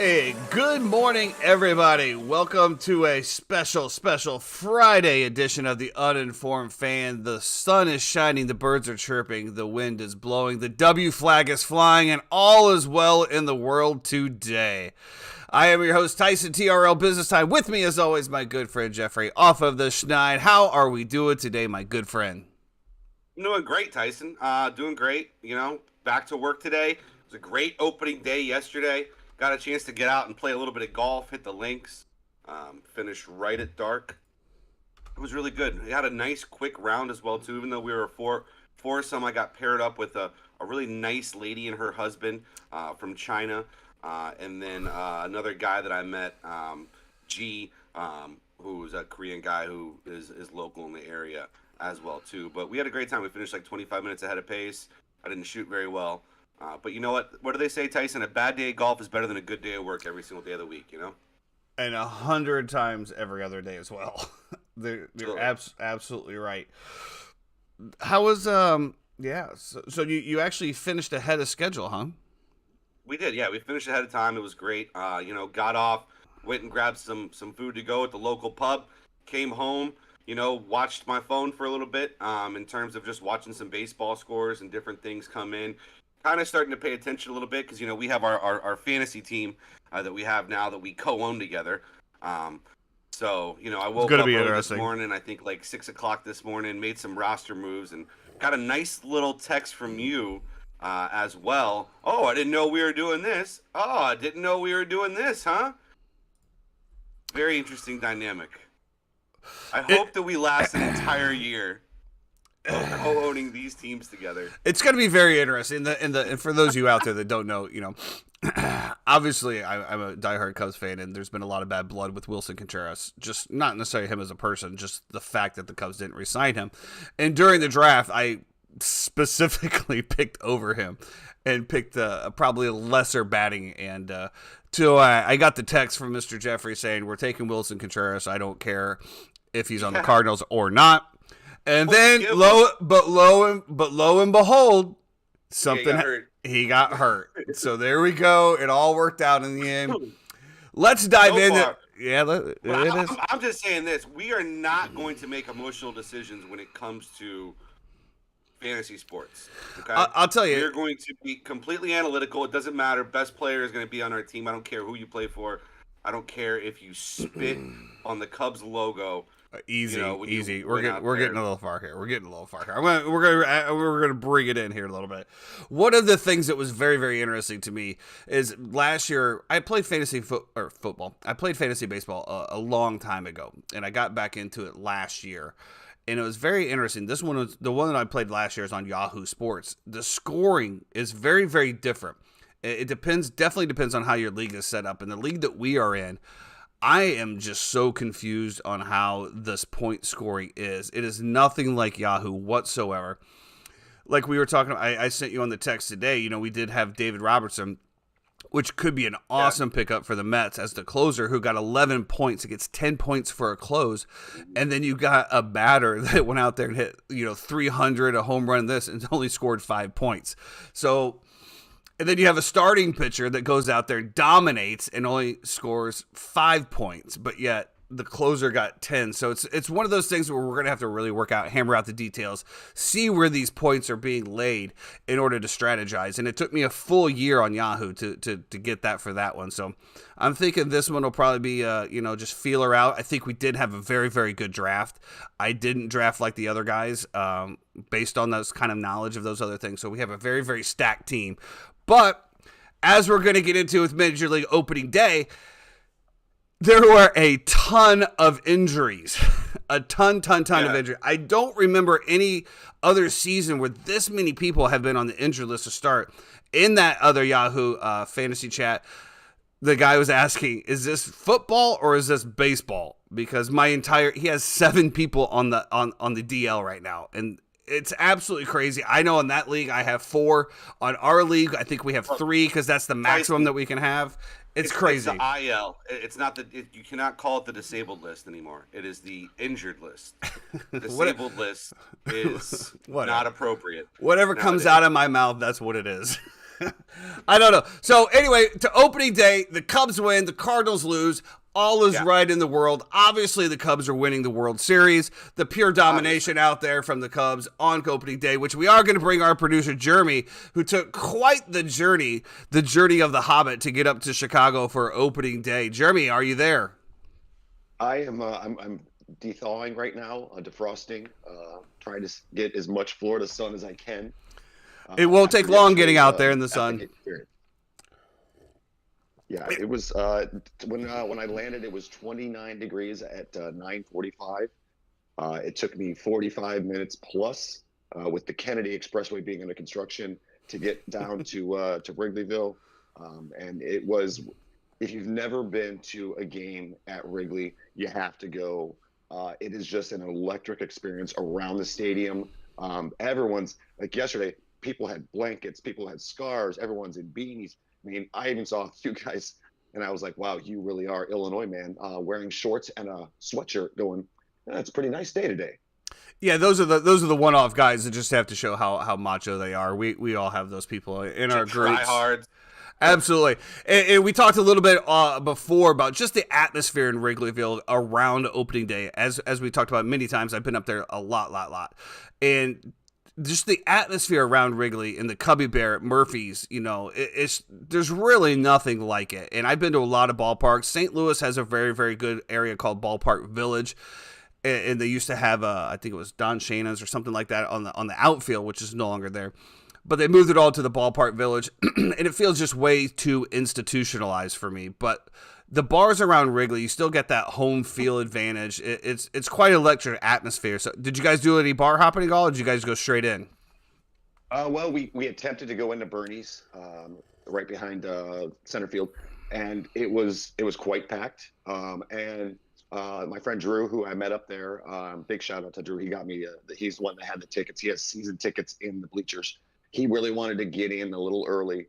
Hey, good morning, everybody. Welcome to a special Friday edition of the Uninformed Fan. The sun is shining, the birds are chirping, the wind is blowing, the W flag is flying, and all is well in the world today. I am your host, Tyson, TRL Business Time. With me, as always, my good friend, Jeffrey, off of the Schneid. How are we doing today, my good friend? I'm doing great, Tyson. Doing great. Back to work today. It was a great opening day yesterday. Got a chance to get out and play a little bit of golf, hit the links, finished right at dark. It was really good. We had a nice quick round as well, too. Even though we were foursome, I got paired up with a really nice lady and her husband from China. And then another guy that I met, G, who's a Korean guy who is local in the area as well, too. But we had a great time. We finished like 25 minutes ahead of pace. I didn't shoot very well. But you know what? What do they say, Tyson? A bad day of golf is better than a good day of work every single day of the week, you know? And 100 times every other day as well. They're absolutely right. How was, so you actually finished ahead of schedule, huh? We did, yeah. We finished ahead of time. It was great. Got off, went and grabbed some food to go at the local pub, came home, watched my phone for a little bit in terms of just watching some baseball scores and different things come in. Kind of starting to pay attention a little bit because, we have our fantasy team that we have now that we co-own together. I woke up early this morning, I think like 6 o'clock this morning, made some roster moves and got a nice little text from you as well. Oh, I didn't know we were doing this. Oh, I didn't know we were doing this, huh? Very interesting dynamic. I hope that we last an entire year co-owning these teams together. It's going to be very interesting. And for those of you out there that don't know, obviously I'm a diehard Cubs fan, and there's been a lot of bad blood with Wilson Contreras. Just not necessarily him as a person, just the fact that the Cubs didn't re-sign him. And during the draft, I specifically picked over him and picked probably a lesser batting. And I got the text from Mr. Jeffrey saying, we're taking Wilson Contreras. I don't care if he's on the Cardinals or not. And then lo and behold, he got hurt. So there we go. It all worked out in the end. Let's dive in. I'm just saying this. We are not going to make emotional decisions when it comes to fantasy sports. Okay? I'll tell you. We're going to be completely analytical. It doesn't matter. Best player is going to be on our team. I don't care who you play for. I don't care if you spit on the Cubs logo. Easy. We're getting a little far here. We're gonna bring it in here a little bit. One of the things that was very, very interesting to me is last year I played fantasy football. I played fantasy baseball a long time ago, and I got back into it last year. And it was very interesting. This one was the one that I played last year is on Yahoo Sports. The scoring is very, very different. It definitely depends on how your league is set up. And the league that we are in, I am just so confused on how this point scoring is. It is nothing like Yahoo whatsoever. Like we were talking about, I sent you on the text today, we did have David Robertson, which could be an awesome pickup for the Mets as the closer who got 11 points. It gets 10 points for a close. And then you got a batter that went out there and hit, 300, a home run, and only scored 5 points. And then you have a starting pitcher that goes out there, dominates, and only scores 5 points, but yet the closer got 10. So it's one of those things where we're going to have to really hammer out the details, see where these points are being laid in order to strategize. And it took me a full year on Yahoo to get that for that one. So I'm thinking this one will probably be, just feeler out. I think we did have a very, very good draft. I didn't draft like the other guys based on those kind of knowledge of those other things. So we have a very, very stacked team. But as we're going to get into with Major League Opening Day, there were a ton of injuries. A ton of injuries. I don't remember any other season where this many people have been on the injured list to start. In that other Yahoo fantasy chat, the guy was asking, is this football or is this baseball? Because he has 7 people on the DL right now. And it's absolutely crazy. I know in that league I have 4. On our league, I think we have 3 because that's the maximum that we can have. It's crazy. It's the IL. It's not you cannot call it the disabled list anymore. It is the injured list. The disabled list is not appropriate. Whatever comes out of my mouth, that's what it is. I don't know. So anyway, to opening day, the Cubs win, the Cardinals lose. All is right in the world. Obviously, the Cubs are winning the World Series. The pure domination out there from the Cubs on opening day, which we are going to bring our producer, Jeremy, who took quite the journey of the Hobbit to get up to Chicago for opening day. Jeremy, are you there? I am. I'm thawing right now, defrosting, trying to get as much Florida sun as I can. It won't take long getting out there in the sun. Yeah, it was when I landed, it was 29 degrees at 9:45. It took me 45 minutes plus with the Kennedy Expressway being under construction to get down to Wrigleyville, and it was. If you've never been to a game at Wrigley, you have to go. It is just an electric experience around the stadium. Everyone's like yesterday. People had blankets, people had scarves, everyone's in beanies. I mean, I even saw a few guys, and I was like, "Wow, you really are Illinois man," wearing shorts and a sweatshirt, going, "It's a pretty nice day today." Yeah, those are the one-off guys that just have to show how macho they are. We all have those people in our groups. Try hard. Absolutely. And we talked a little bit before about just the atmosphere in Wrigley Field around opening day. As we talked about many times, I've been up there a lot. And just the atmosphere around Wrigley and the Cubby Bear at Murphy's, there's really nothing like it. And I've been to a lot of ballparks. St. Louis has a very, very good area called Ballpark Village. And they used to have, I think it was Don Shana's or something like that on the outfield, which is no longer there. But they moved it all to the Ballpark Village, and it feels just way too institutionalized for me. But the bars around Wrigley, you still get that home field advantage. It's quite an electric atmosphere. So, did you guys do any bar hopping at all, or did you guys go straight in? Well, we attempted to go into Bernie's, right behind center field, and it was quite packed. And my friend Drew, who I met up there, big shout out to Drew. He got me. He's the one that had the tickets. He has season tickets in the bleachers. He really wanted to get in a little early,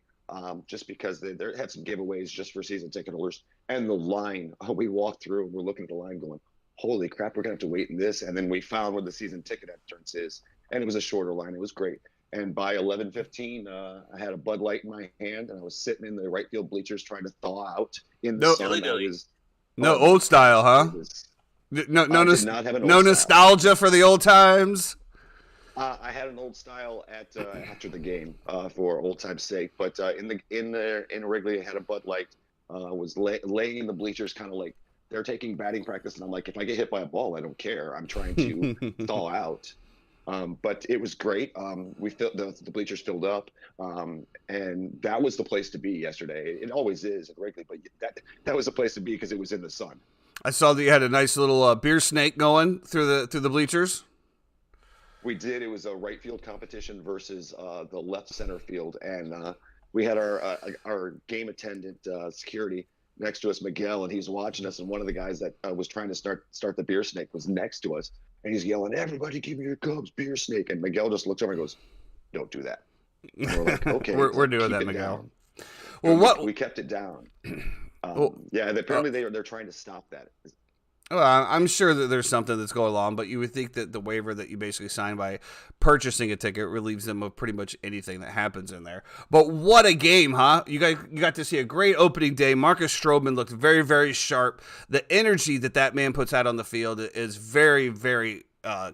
just because they had some giveaways just for season ticket holders. And the line, we walked through and we're looking at the line going, holy crap, we're going to have to wait in this. And then we found where the season ticket entrance is. And it was a shorter line. It was great. And by 11:15, I had a Bud Light in my hand, and I was sitting in the right field bleachers trying to thaw out in the sun. Old style, huh? No nostalgia for the old times. I had an old style at after the game for old time's sake, but in Wrigley, I had a Bud Light. Was laying in the bleachers, kind of like they're taking batting practice, and I'm like, if I get hit by a ball, I don't care. I'm trying to thaw out. But it was great. We filled the bleachers filled up, and that was the place to be yesterday. It always is at Wrigley, but that was the place to be because it was in the sun. I saw that you had a nice little beer snake going through the bleachers. We did. It was a right field competition versus the left center field, and we had our game attendant security next to us, Miguel, and he's watching us. And one of the guys that was trying to start the beer snake was next to us, and he's yelling, "Everybody, give me your Cubs beer snake!" And Miguel just looks over and goes, "Don't do that." And we're like, "Okay, we're doing that, Miguel." Down. Well, we kept it down. Yeah, apparently they're trying to stop that. Well, I'm sure that there's something that's going on, but you would think that the waiver that you basically signed by purchasing a ticket relieves them of pretty much anything that happens in there. But what a game, huh? You got to see a great opening day. Marcus Stroman looked very, very sharp. The energy that man puts out on the field is very, very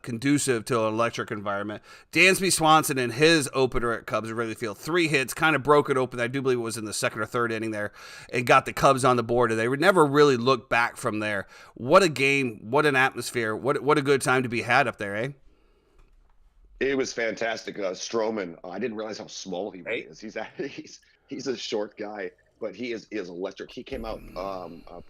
conducive to an electric environment. Dansby Swanson in his opener at Cubs Wrigley Field, 3 hits, kind of broke it open. I do believe it was in the second or third inning there, and got the Cubs on the board. And they would never really look back from there. What a game! What an atmosphere! What a good time to be had up there, eh? It was fantastic. Stroman, I didn't realize how small he is. He's a short guy, but he is electric. He came out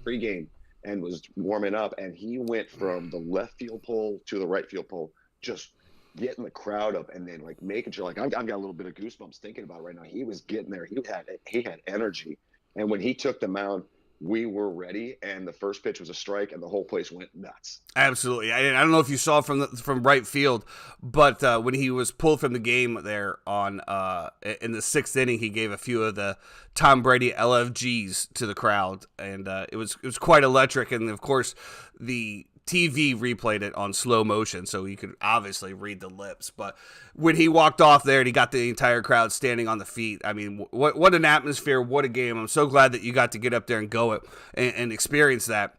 pregame and was warming up, and he went from the left field pole to the right field pole, just getting the crowd up, and then like making sure, like I've got a little bit of goosebumps thinking about it right now. He was getting there. He had energy, and when he took the mound, we were ready, and the first pitch was a strike, and the whole place went nuts. Absolutely. I don't know if you saw from right field, but when he was pulled from the game there on in the 6th inning, he gave a few of the Tom Brady LFGs to the crowd, and it was quite electric. And of course, the TV replayed it on slow motion, so you could obviously read the lips. But when he walked off there and he got the entire crowd standing on the feet, I mean, what an atmosphere, what a game. I'm so glad that you got to get up there and go it and experience that.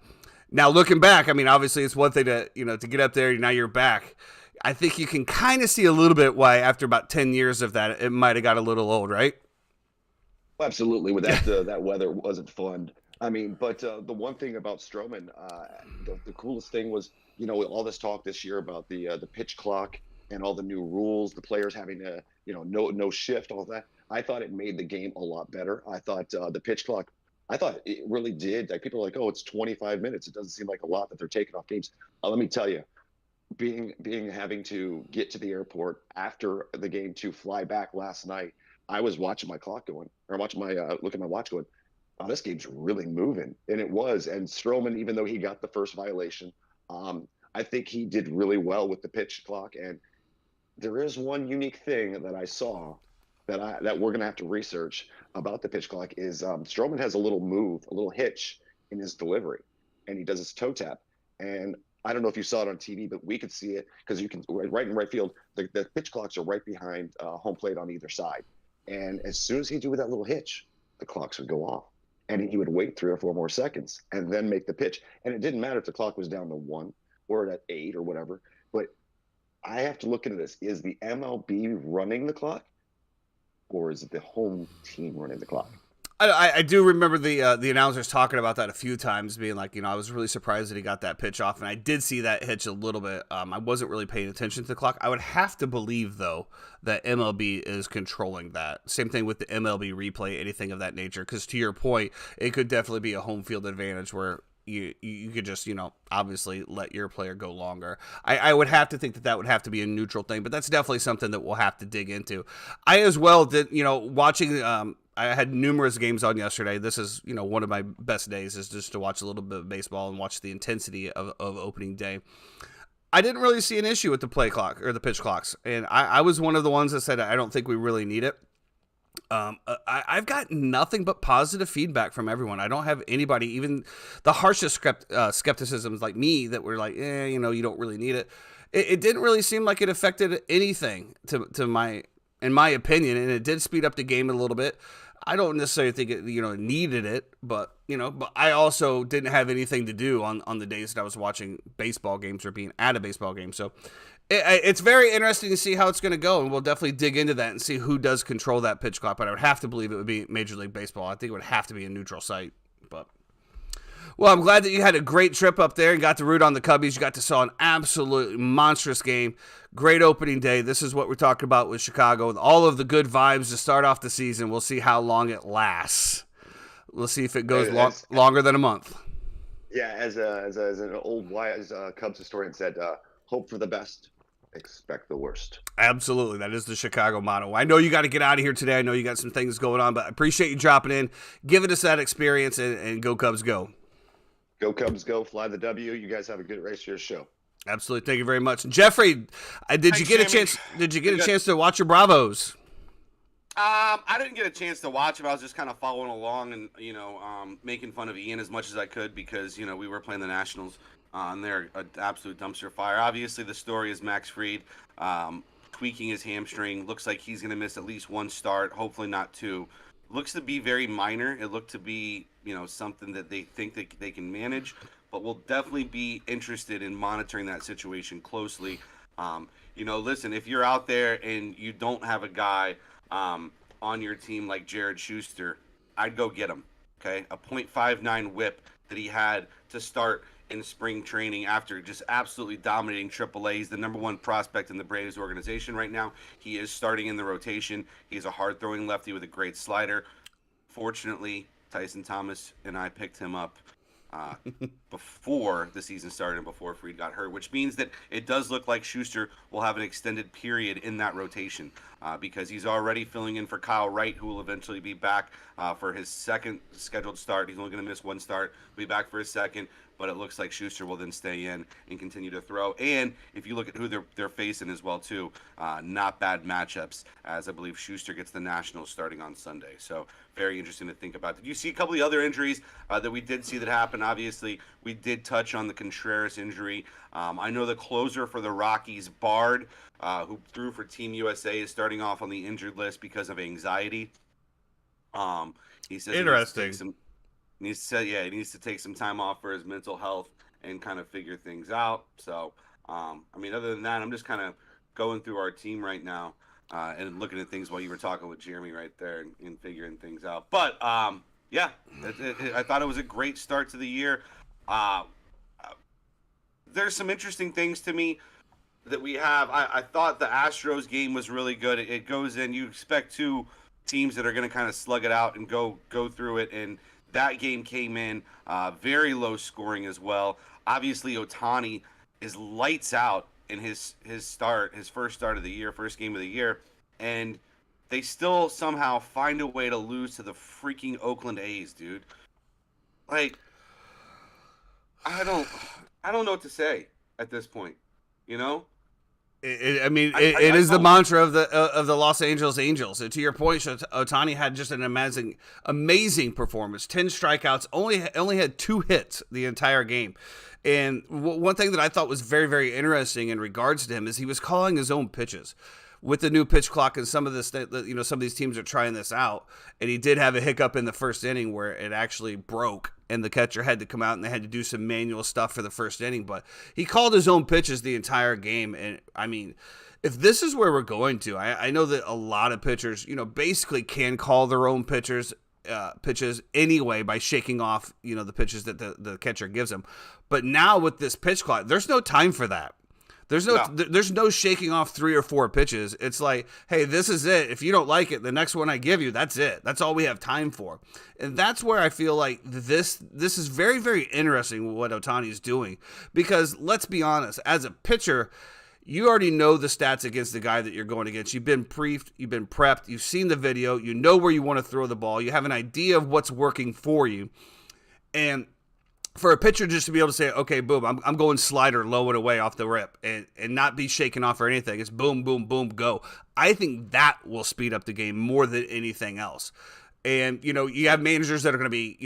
Now, looking back, I mean, obviously it's one thing to, to get up there, now you're back. I think you can kind of see a little bit why after about 10 years of that, it might have got a little old, right? Absolutely. With that, that weather wasn't fun. I mean, but the one thing about Stroman, the coolest thing was, all this talk this year about the pitch clock and all the new rules, the players having to, no shift, all that. I thought it made the game a lot better. I thought the pitch clock, I thought it really did. Like, people are like, oh, it's 25 minutes. It doesn't seem like a lot that they're taking off games. Let me tell you, having to get to the airport after the game to fly back last night, I was watching my clock going, or watching my look at my watch going, oh, this game's really moving. And it was. And Stroman, even though he got the first violation, I think he did really well with the pitch clock. And there is one unique thing that I saw that we're going to have to research about the pitch clock is Stroman has a little move, a little hitch in his delivery, and he does his toe tap. And I don't know if you saw it on TV, but we could see it because you can right in right field. The pitch clocks are right behind home plate on either side. And as soon as he do that little hitch, the clocks would go off. And he would wait 3 or 4 more seconds and then make the pitch. And it didn't matter if the clock was down to 1 or at 8 or whatever. But I have to look into this. Is the MLB running the clock, or is it the home team running the clock? I do remember the announcers talking about that a few times, being like, I was really surprised that he got that pitch off, and I did see that hitch a little bit. I wasn't really paying attention to the clock. I would have to believe, though, that MLB is controlling that. Same thing with the MLB replay, anything of that nature, because to your point, it could definitely be a home field advantage where you could just, obviously let your player go longer. I would have to think that would have to be a neutral thing, but that's definitely something that we'll have to dig into. I as well did, watching, I had numerous games on yesterday. This is, one of my best days is just to watch a little bit of baseball and watch the intensity of opening day. I didn't really see an issue with the play clock or the pitch clocks. And I was one of the ones that said, I don't think we really need it. I've got nothing but positive feedback from everyone. I don't have anybody, even the harshest skepticisms like me, that were like, you don't really need it. It didn't really seem like it affected anything in my opinion, and it did speed up the game a little bit. I don't necessarily think it, needed it, but I also didn't have anything to do on the days that I was watching baseball games or being at a baseball game. So it's very interesting to see how it's going to go, and we'll definitely dig into that and see who does control that pitch clock. But I would have to believe it would be Major League Baseball. I think it would have to be a neutral site. But well, I'm glad that you had a great trip up there and got to root on the Cubbies. You got to saw an absolutely monstrous game. Great opening day. This is what we're talking about with Chicago. With all of the good vibes to start off the season. We'll see how long it lasts. We'll see if it goes longer than a month. Yeah, as an old wise Cubs historian said, hope for the best, expect the worst. Absolutely. That is the Chicago motto. I know you got to get out of here today. I know you got some things going on, but I appreciate you dropping in, giving us that experience, and go Cubs go. Go Cubs go, fly the W. You guys have a good race to your show. Absolutely. Thank you very much. And Jeffrey, did you get a chance to watch your Bravos? I didn't get a chance to watch it. I was just kind of following along and, making fun of Ian as much as I could because, we were playing the Nationals and they're an absolute dumpster fire. Obviously, the story is Max Fried tweaking his hamstring. Looks like he's going to miss at least 1 start, hopefully not 2. Looks to be very minor. It looked to be, something that they think they can manage, but we'll definitely be interested in monitoring that situation closely. Listen, if you're out there and you don't have a guy on your team like Jared Schuster, I'd go get him, okay? A .59 whip that he had to start in spring training after just absolutely dominating AAA. He's the #1 prospect in the Braves organization right now. He is starting in the rotation. He's a hard-throwing lefty with a great slider. Fortunately, Tyson Thomas and I picked him up before the season started and before Fried got hurt, which means that it does look like Schuster will have an extended period in that rotation because he's already filling in for Kyle Wright, who will eventually be back for his second scheduled start. He's only going to miss 1 start, be back for his second, but it looks like Schuster will then stay in and continue to throw. And if you look at who they're facing as well, too, not bad matchups, as I believe Schuster gets the Nationals starting on Sunday. So very interesting to think about. Did you see a couple of the other injuries that we did see that happen? Obviously, we did touch on the Contreras injury. I know the closer for the Rockies, Bard, who threw for Team USA, is starting off on the injured list because of anxiety. He says interesting. He needs to take some time off for his mental health and kind of figure things out. So, I mean, other than that, I'm just kind of going through our team right now and looking at things while you were talking with Jeremy right there and figuring things out. But, yeah, I thought it was a great start to the year. There's some interesting things to me that we have. I thought the Astros game was really good. It goes in. You expect two teams that are going to kind of slug it out and go through it, and that game came in very low scoring as well. Obviously, Ohtani is lights out in his first start of the year, first game of the year, and they still somehow find a way to lose to the freaking Oakland A's, dude. Like, I don't know what to say at this point, you know? It is the mantra of the Los Angeles Angels. And to your point, Ohtani had just an amazing performance. 10 strikeouts, only had 2 hits the entire game. And one thing that I thought was very, very interesting in regards to him is he was calling his own pitches. With the new pitch clock and some of this, some of these teams are trying this out, and he did have a hiccup in the first inning where it actually broke, and the catcher had to come out and they had to do some manual stuff for the first inning. But he called his own pitches the entire game, and I mean, if this is where we're going to, I know that a lot of pitchers, basically can call their own pitches anyway by shaking off, the pitches that the catcher gives them. But now with this pitch clock, there's no time for that. There's no shaking off 3 or 4 pitches. It's like, hey, this is it. If you don't like it, the next one I give you, that's it. That's all we have time for. And that's where I feel like this is very, very interesting what Ohtani's doing. Because let's be honest, as a pitcher, you already know the stats against the guy that you're going against. You've been briefed, you've been prepped, you've seen the video, you know where you want to throw the ball, you have an idea of what's working for you. And for a pitcher just to be able to say, okay, boom, I'm going slider, low and away off the rip, and not be shaken off or anything. It's boom, boom, boom, go. I think that will speed up the game more than anything else. And, you have managers that are going to be,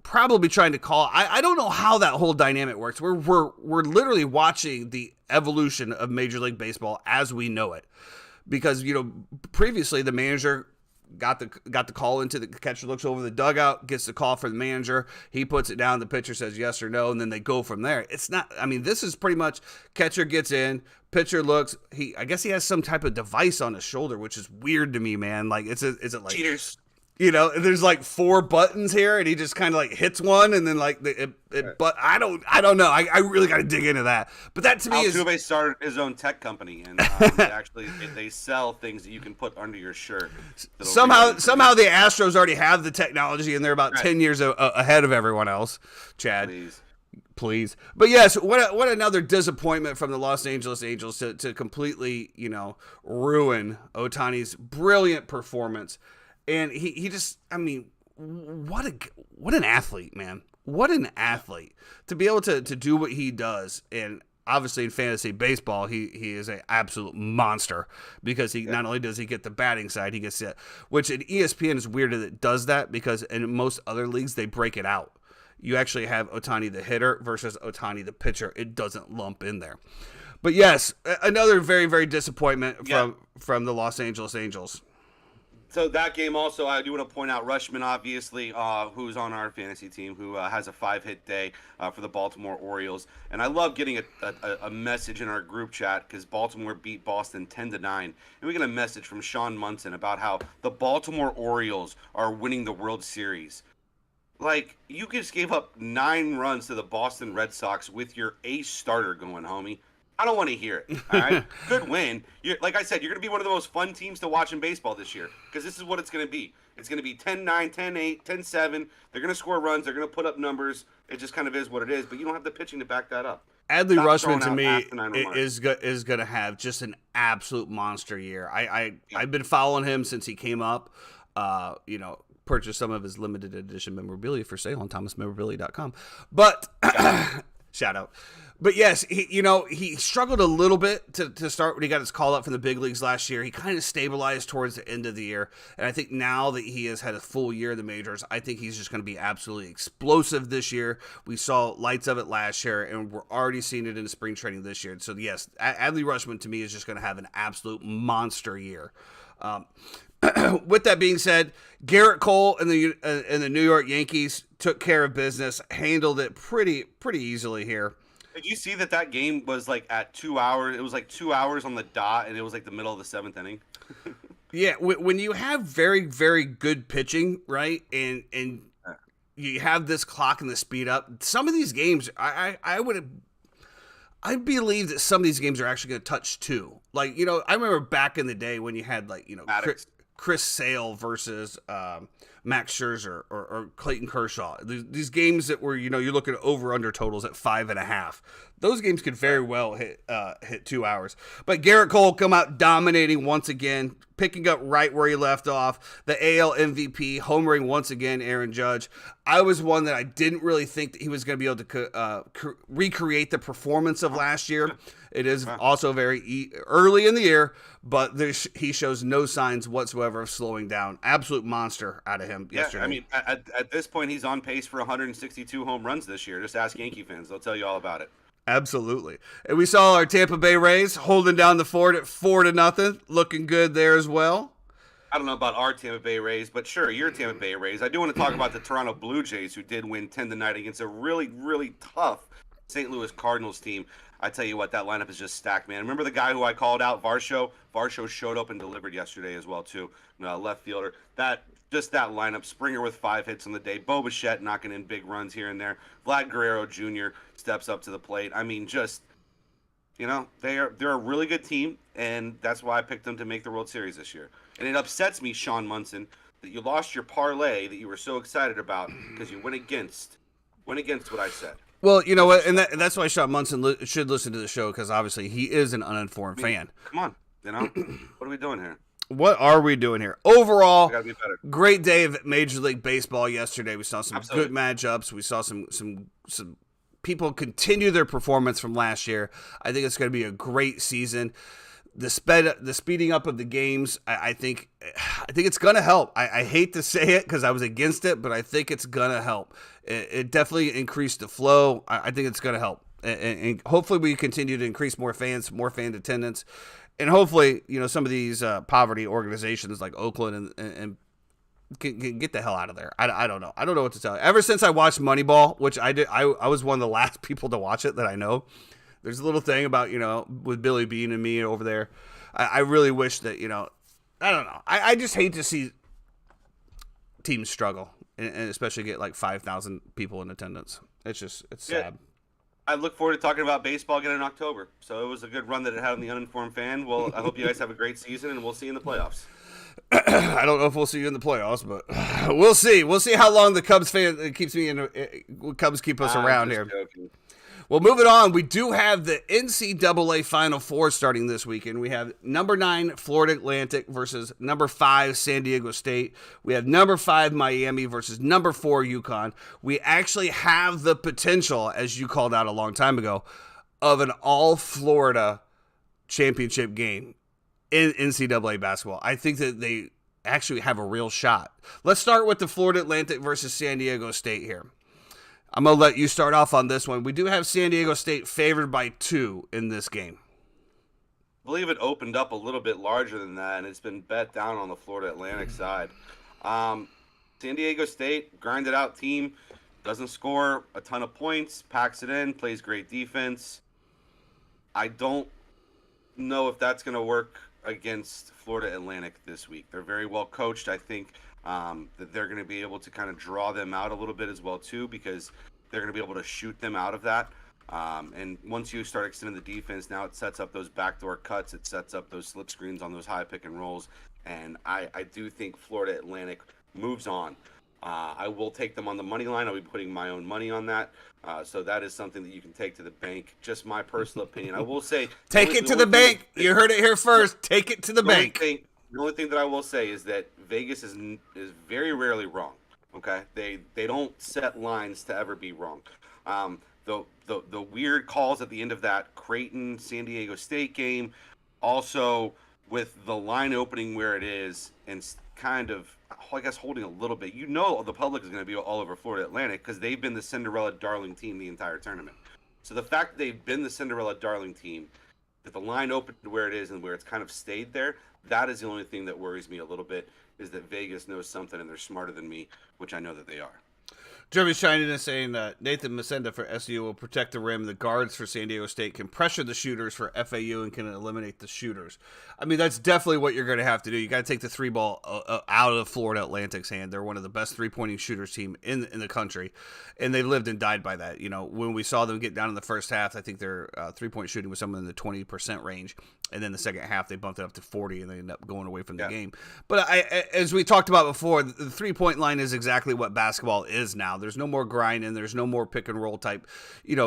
probably trying to call. I don't know how that whole dynamic works. We're literally watching the evolution of Major League Baseball as we know it. Because, previously the manager got the call into the catcher, looks over the dugout, gets the call from the manager, he puts it down, the pitcher says yes or no, and then they go from there. It's not, this is pretty much catcher gets in, pitcher looks, I guess he has some type of device on his shoulder, which is weird to me, man. Like, is it like cheaters? There's like 4 buttons here, and he just kind of like hits one, and then like but I don't know. I really got to dig into that. But that to me Altuve started his own tech company, and they sell things that you can put under your shirt. Somehow the Astros already have the technology, and they're about 10 years ahead of everyone else. Chad, please. But yes, what another disappointment from the Los Angeles Angels to completely ruin Ohtani's brilliant performance. And he just, what an athlete, man. What an athlete. To be able to do what he does, and obviously in fantasy baseball, he is an absolute monster because not only does he get the batting side, he gets it, which in ESPN is weird that it does that because in most other leagues, they break it out. You actually have Ohtani the hitter versus Ohtani the pitcher. It doesn't lump in there. But yes, another very, very disappointment from the Los Angeles Angels. So that game also, I do want to point out Rushman, obviously, who's on our fantasy team, who has a 5-hit day for the Baltimore Orioles. And I love getting a message in our group chat because Baltimore beat Boston 10-9. And we get a message from Sean Munson about how the Baltimore Orioles are winning the World Series. Like, you just gave up 9 runs to the Boston Red Sox with your ace starter going, homie. I don't want to hear it. All right, good win. Like I said, you're going to be one of the most fun teams to watch in baseball this year because this is what it's going to be. It's going to be 10-9, 10-8, 10-7. They're going to score runs. They're going to put up numbers. It just kind of is what it is. But you don't have the pitching to back that up. Adley Rutschman to me is going to have just an absolute monster year. I've been following him since he came up. Purchased some of his limited edition memorabilia for sale on thomasmemorabilia.com. But Shout out. But yes, he struggled a little bit to start when he got his call up from the big leagues last year. He kind of stabilized towards the end of the year. And I think now that he has had a full year in the majors, I think he's just going to be absolutely explosive this year. We saw lights of it last year, and we're already seeing it in the spring training this year. So yes, Adley Rutschman to me is just going to have an absolute monster year. With that being said, Garrett Cole and the New York Yankees took care of business, handled it pretty easily here. Did you see that game was like at 2 hours? It was like 2 hours on the dot, and it was like the middle of the 7th inning. Yeah, when you have very, very good pitching, right, and you have this clock and the speed up, some of these games, I believe that some of these games are actually going to touch 2. Like, I remember back in the day when you had like, Chris Sale versus Max Scherzer or Clayton Kershaw. These games that were, you look at over/under totals at 5.5. Those games could very well hit 2 hours. But Garrett Cole come out dominating once again, picking up right where he left off. The AL MVP, homering once again, Aaron Judge. I was one that I didn't really think that he was going to be able to recreate the performance of last year. It is also very early in the year, but he shows no signs whatsoever of slowing down. Absolute monster out of him yesterday. I mean, at this point, he's on pace for 162 home runs this year. Just ask Yankee fans; they'll tell you all about it. Absolutely. And we saw our Tampa Bay Rays holding down the fort at 4-0, looking good there as well. I don't know about our Tampa Bay Rays, but sure, your Tampa Bay Rays. I do want to talk about the Toronto Blue Jays, who did win 10-9 against a really, really tough St. Louis Cardinals team. I tell you what, that lineup is just stacked, man. Remember the guy who I called out, Varsho? Varsho showed up and delivered yesterday as well, too. Left fielder. That lineup. Springer with 5 hits on the day. Bo Bichette knocking in big runs here and there. Vlad Guerrero Jr. steps up to the plate. I mean, they're a really good team, and that's why I picked them to make the World Series this year. And it upsets me, Sean Munson, that you lost your parlay that you were so excited about because you went against what I said. Well, you know what, and that's why Sean Munson should listen to the show, because obviously he is an uninformed fan. Come on, what are we doing here? What are we doing here? Overall, great day of Major League Baseball yesterday. We saw some good matchups. We saw some people continue their performance from last year. I think it's going to be a great season. The speeding up of the games, I think it's going to help. I hate to say it because I was against it, but I think it's going to help. It definitely increased the flow. I think it's going to help. And hopefully we continue to increase more fans, more fan attendance. And hopefully, some of these poverty organizations like Oakland and can get the hell out of there. I don't know. I don't know what to tell you. Ever since I watched Moneyball, which I did, I was one of the last people to watch it that I know. There's a little thing about, with Billy Bean and me over there. I really wish that, I don't know. I just hate to see teams struggle and especially get like 5,000 people in attendance. It's sad. I look forward to talking about baseball again in October. So it was a good run that it had on the uninformed fan. Well, I hope you guys have a great season, and we'll see you in the playoffs. I don't know if we'll see you in the playoffs, but we'll see. We'll see how long the Cubs fan keeps me in. Cubs keep us around here. Joking. Well, moving on, we do have the NCAA Final Four starting this weekend. We have number 9 Florida Atlantic versus number 5 San Diego State. We have number 5 Miami versus number 4 UConn. We actually have the potential, as you called out a long time ago, of an all-Florida championship game in NCAA basketball. I think that they actually have a real shot. Let's start with the Florida Atlantic versus San Diego State here. I'm going to let you start off on this one. We do have San Diego State favored by 2 in this game. I believe it opened up a little bit larger than that, and it's been bet down on the Florida Atlantic side. San Diego State, grinded out team, doesn't score a ton of points, packs it in, plays great defense. I don't know if that's going to work against Florida Atlantic this week. They're very well coached. I think that they're going to be able to kind of draw them out a little bit as well too, because they're going to be able to shoot them out of that. And once you start extending the defense, now it sets up those backdoor cuts. It sets up those slip screens on those high pick and rolls. And I do think Florida Atlantic moves on. I will take them on the money line. I'll be putting my own money on that. So that is something that you can take to the bank. Just my personal opinion. I will say, take it to the bank. You heard it here first. Take it to the bank. The only thing that I will say is that Vegas is very rarely wrong. Okay, they don't set lines to ever be wrong. The weird calls at the end of that Creighton San Diego State game, also with the line opening where it is, and kind of, I guess, holding a little bit. You know, the public is going to be all over Florida Atlantic because they've been the Cinderella darling team the entire tournament. So the fact that they've been the Cinderella darling team, that the line opened where it is and where it's kind of stayed there, that is the only thing that worries me a little bit, is that Vegas knows something and they're smarter than me, which I know that they are. Jeremy's chiming in saying Nathan Masenda for SU will protect the rim. The guards for San Diego State can pressure the shooters for FAU and can eliminate the shooters. I mean, that's definitely what you're going to have to do. You got to take the three ball out of Florida Atlantic's hand. They're one of the best three-pointing shooters team in the country, and they lived and died by that. You know, when we saw them get down in the first half, I think their three-point shooting was somewhere in the 20% range, and then the second half they bumped it up to 40, and they ended up going away from the game. But as we talked about before, the three-point line is exactly what basketball is now. There's no more grinding. There's no more pick and roll type,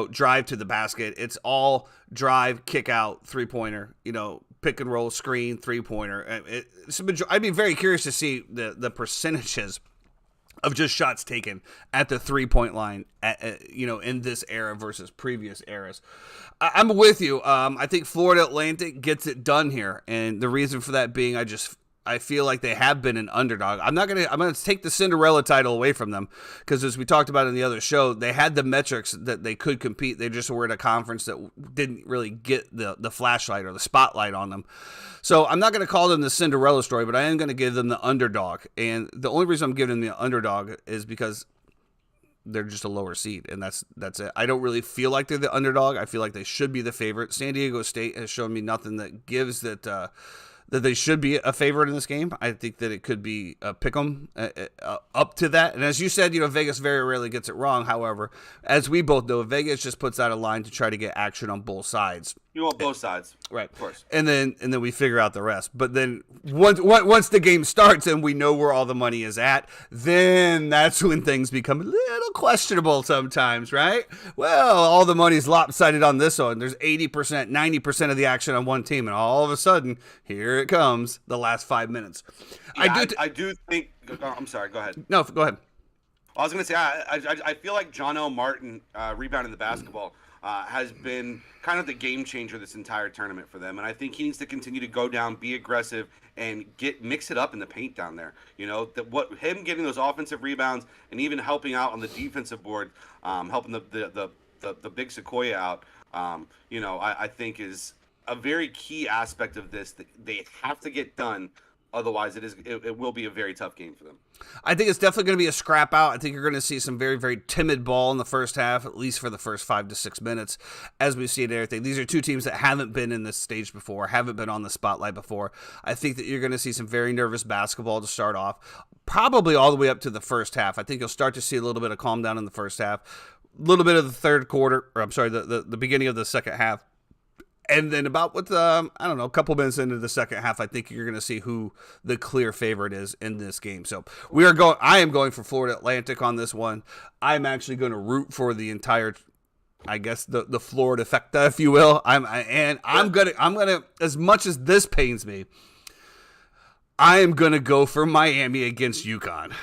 drive to the basket. It's all drive, kick out, three-pointer, pick and roll, screen, three-pointer. I'd be very curious to see the percentages of just shots taken at the three-point line, in this era versus previous eras. I'm with you. I think Florida Atlantic gets it done here, and the reason for that being I feel like they have been an underdog. I'm going to take the Cinderella title away from them because, as we talked about in the other show, they had the metrics that they could compete. They just were in a conference that didn't really get the flashlight or the spotlight on them. So I'm not going to call them the Cinderella story, but I am going to give them the underdog. And the only reason I'm giving them the underdog is because they're just a lower seed, and that's it. I don't really feel like they're the underdog. I feel like they should be the favorite. San Diego State has shown me nothing that gives that they should be a favorite in this game. I think that it could be a pick 'em up to that. And as you said, Vegas very rarely gets it wrong. However, as we both know, Vegas just puts out a line to try to get action on both sides. You want both sides, right? Of course. And then we figure out the rest. But then once the game starts and we know where all the money is at, then that's when things become a little questionable sometimes, right? Well, all the money's lopsided on this one. There's 80%, 90% of the action on one team, and all of a sudden, here it comes, the last 5 minutes. Yeah, I do think. I'm sorry. Go ahead. No, go ahead. I was going to say, I feel like John L. Martin rebounding the basketball has been kind of the game changer this entire tournament for them. And I think he needs to continue to go down, be aggressive, and mix it up in the paint down there. Him getting those offensive rebounds and even helping out on the defensive board, helping the big Sequoia out, I think is a very key aspect of this that they have to get done. Otherwise, it will be a very tough game for them. I think it's definitely going to be a scrap out. I think you're going to see some very, very timid ball in the first half, at least for the first 5 to 6 minutes, as we see it and everything. These are two teams that haven't been in this stage before, haven't been on the spotlight before. I think that you're going to see some very nervous basketball to start off, probably all the way up to the first half. I think you'll start to see a little bit of calm down in the first half, a little bit of the third quarter, or I'm sorry, the beginning of the second half. And then about a couple minutes into the second half, I think you're going to see who the clear favorite is in this game. So I am going for Florida Atlantic on this one. I'm actually going to root for the entire, I guess, the Florida Fecta, if you will. I'm gonna, as much as this pains me, I am gonna go for Miami against UConn.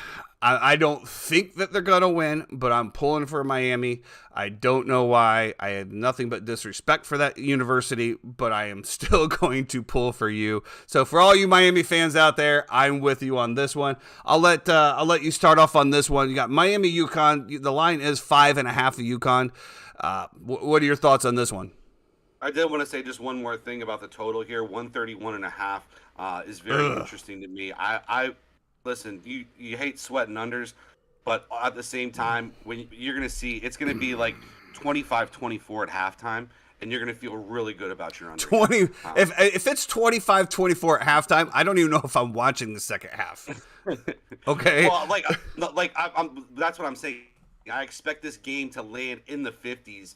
I don't think that they're going to win, but I'm pulling for Miami. I don't know why. I had nothing but disrespect for that university, but I am still going to pull for you. So for all you Miami fans out there, I'm with you on this one. I'll let you start off on this one. You got Miami, UConn. The line is 5.5 of UConn. What are your thoughts on this one? I did want to say just one more thing about the total here. 131.5 is very interesting to me. Listen, you hate sweating unders, but at the same time, when you're going to see, it's going to be like 25-24 at halftime, and you're going to feel really good about your unders. If it's 25-24 at halftime, I don't even know if I'm watching the second half. Okay. Well, that's what I'm saying. I expect this game to land in the 50s.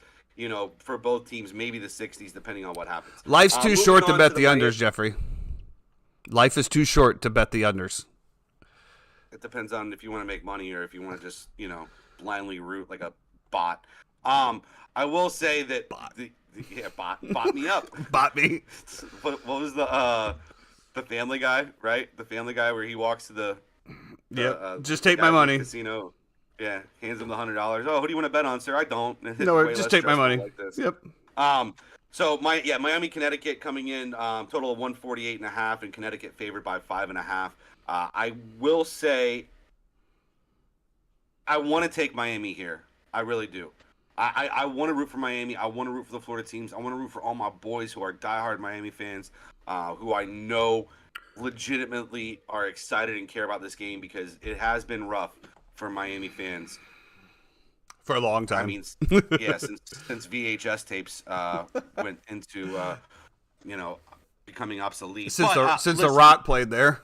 For both teams, maybe the 60s, depending on what happens. Life's too short to bet the unders, Jeffrey. Life is too short to bet the unders. It depends on if you want to make money or if you want to just, blindly root like a bot. I will say that bot me up. Bot me. What was the Family Guy, right? The Family Guy where he walks to the Yep. Just take my money. Casino. Yeah, hands him the $100. Oh, who do you want to bet on, sir? I don't. No, just take my money. Like this. Yep. So Miami, Connecticut coming in total of 148.5, and Connecticut favored by 5.5. I will say I want to take Miami here. I really do. I want to root for Miami. I want to root for the Florida teams. I want to root for all my boys who are diehard Miami fans, who I know legitimately are excited and care about this game, because it has been rough for Miami fans for a long time. I mean, yeah, since VHS tapes went into becoming obsolete. Since The Rock played there.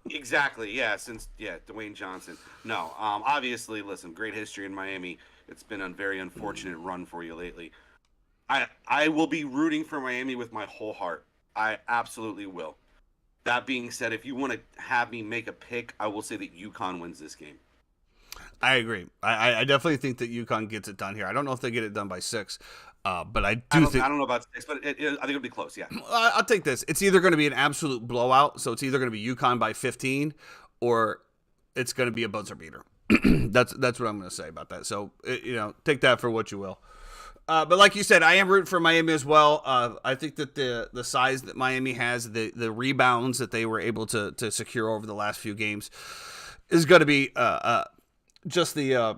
Exactly. Yeah. Dwayne Johnson. No. Obviously, listen. Great history in Miami. It's been a very unfortunate run for you lately. I will be rooting for Miami with my whole heart. I absolutely will. That being said, if you want to have me make a pick, I will say that UConn wins this game. I agree. I definitely think that UConn gets it done here. I don't know if they get it done by 6, but I don't know about 6, but I think it'll be close. Yeah. I'll take this. It's either going to be an absolute blowout, so it's either going to be UConn by 15, or it's going to be a buzzer beater. That's what I'm going to say about that. So take that for what you will. But like you said, I am rooting for Miami as well. I think that the size that Miami has, the rebounds that they were able to secure over the last few games, is going to be just the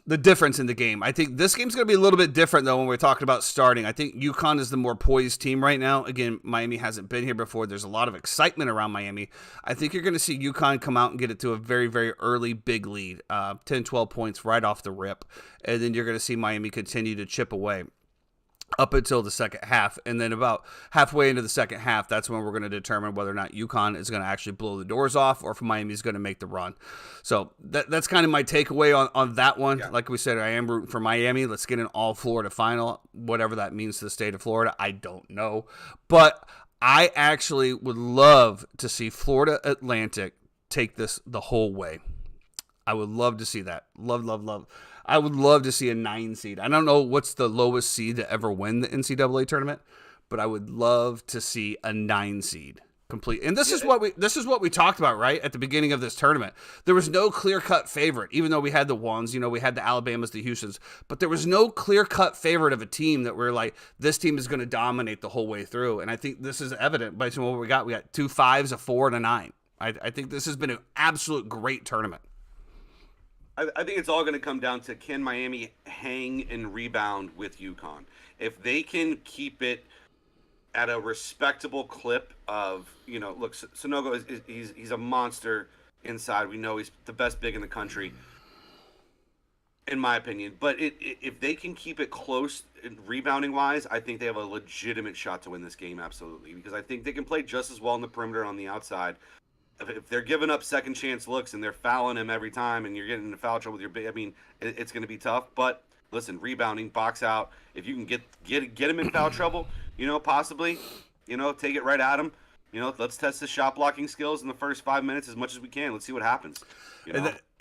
difference in the game. I think this game's going to be a little bit different, though, when we're talking about starting. I think UConn is the more poised team right now. Again, Miami hasn't been here before. There's a lot of excitement around Miami. I think you're going to see UConn come out and get it to a very, very early big lead, 10, 12 points right off the rip. And then you're going to see Miami continue to chip away up until the second half. And then about halfway into the second half, that's when we're going to determine whether or not UConn is going to actually blow the doors off, or if Miami's going to make the run. So that's kind of my takeaway on that one. Yeah. Like we said, I am rooting for Miami. Let's get an all-Florida final, whatever that means to the state of Florida. I don't know. But I actually would love to see Florida Atlantic take this the whole way. I would love to see that. Love. I would love to see a 9 seed. I don't know what's the lowest seed to ever win the NCAA tournament, but I would love to see a 9 seed complete. And this is what we talked about, right, at the beginning of this tournament. There was no clear-cut favorite, even though we had the ones, we had the Alabamas, the Houstons, but there was no clear-cut favorite of a team that we're like, this team is going to dominate the whole way through. And I think this is evident based on what we got. We got 2 5s, a 4, and a 9. I think this has been an absolute great tournament. I think it's all going to come down to, can Miami hang and rebound with UConn? If they can keep it at a respectable clip of, look, Sonogo he's a monster inside. We know he's the best big in the country, in my opinion. But if they can keep it close rebounding wise, I think they have a legitimate shot to win this game, absolutely. Because I think they can play just as well on the perimeter on the outside. If they're giving up second chance looks and they're fouling him every time and you're getting into foul trouble with it's going to be tough. But listen, rebounding, box out. If you can get him in foul trouble, possibly, take it right at him. Let's test his shot blocking skills in the first 5 minutes as much as we can. Let's see what happens.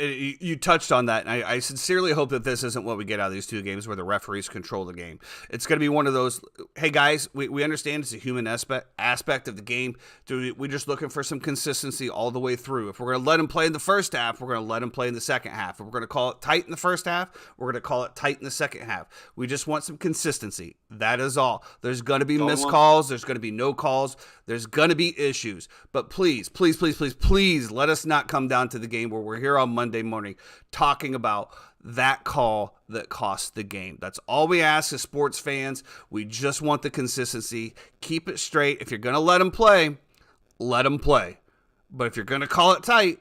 You touched on that, and I sincerely hope that this isn't what we get out of these 2 games where the referees control the game. It's going to be one of those, hey guys, we understand it's a human aspect of the game. We're just looking for some consistency all the way through. If we're going to let him play in the first half, we're going to let him play in the second half. If we're going to call it tight in the first half, we're going to call it tight in the second half. We just want some consistency. That is all. There's going to be missed calls. There's going to be no calls. There's going to be issues. But please, please, please, please, please let us not come down to the game where we're here on Monday morning talking about that call that cost the game. That's all we ask as sports fans. We just want the consistency. Keep it straight. If you're going to let them play, let them play. But if you're going to call it tight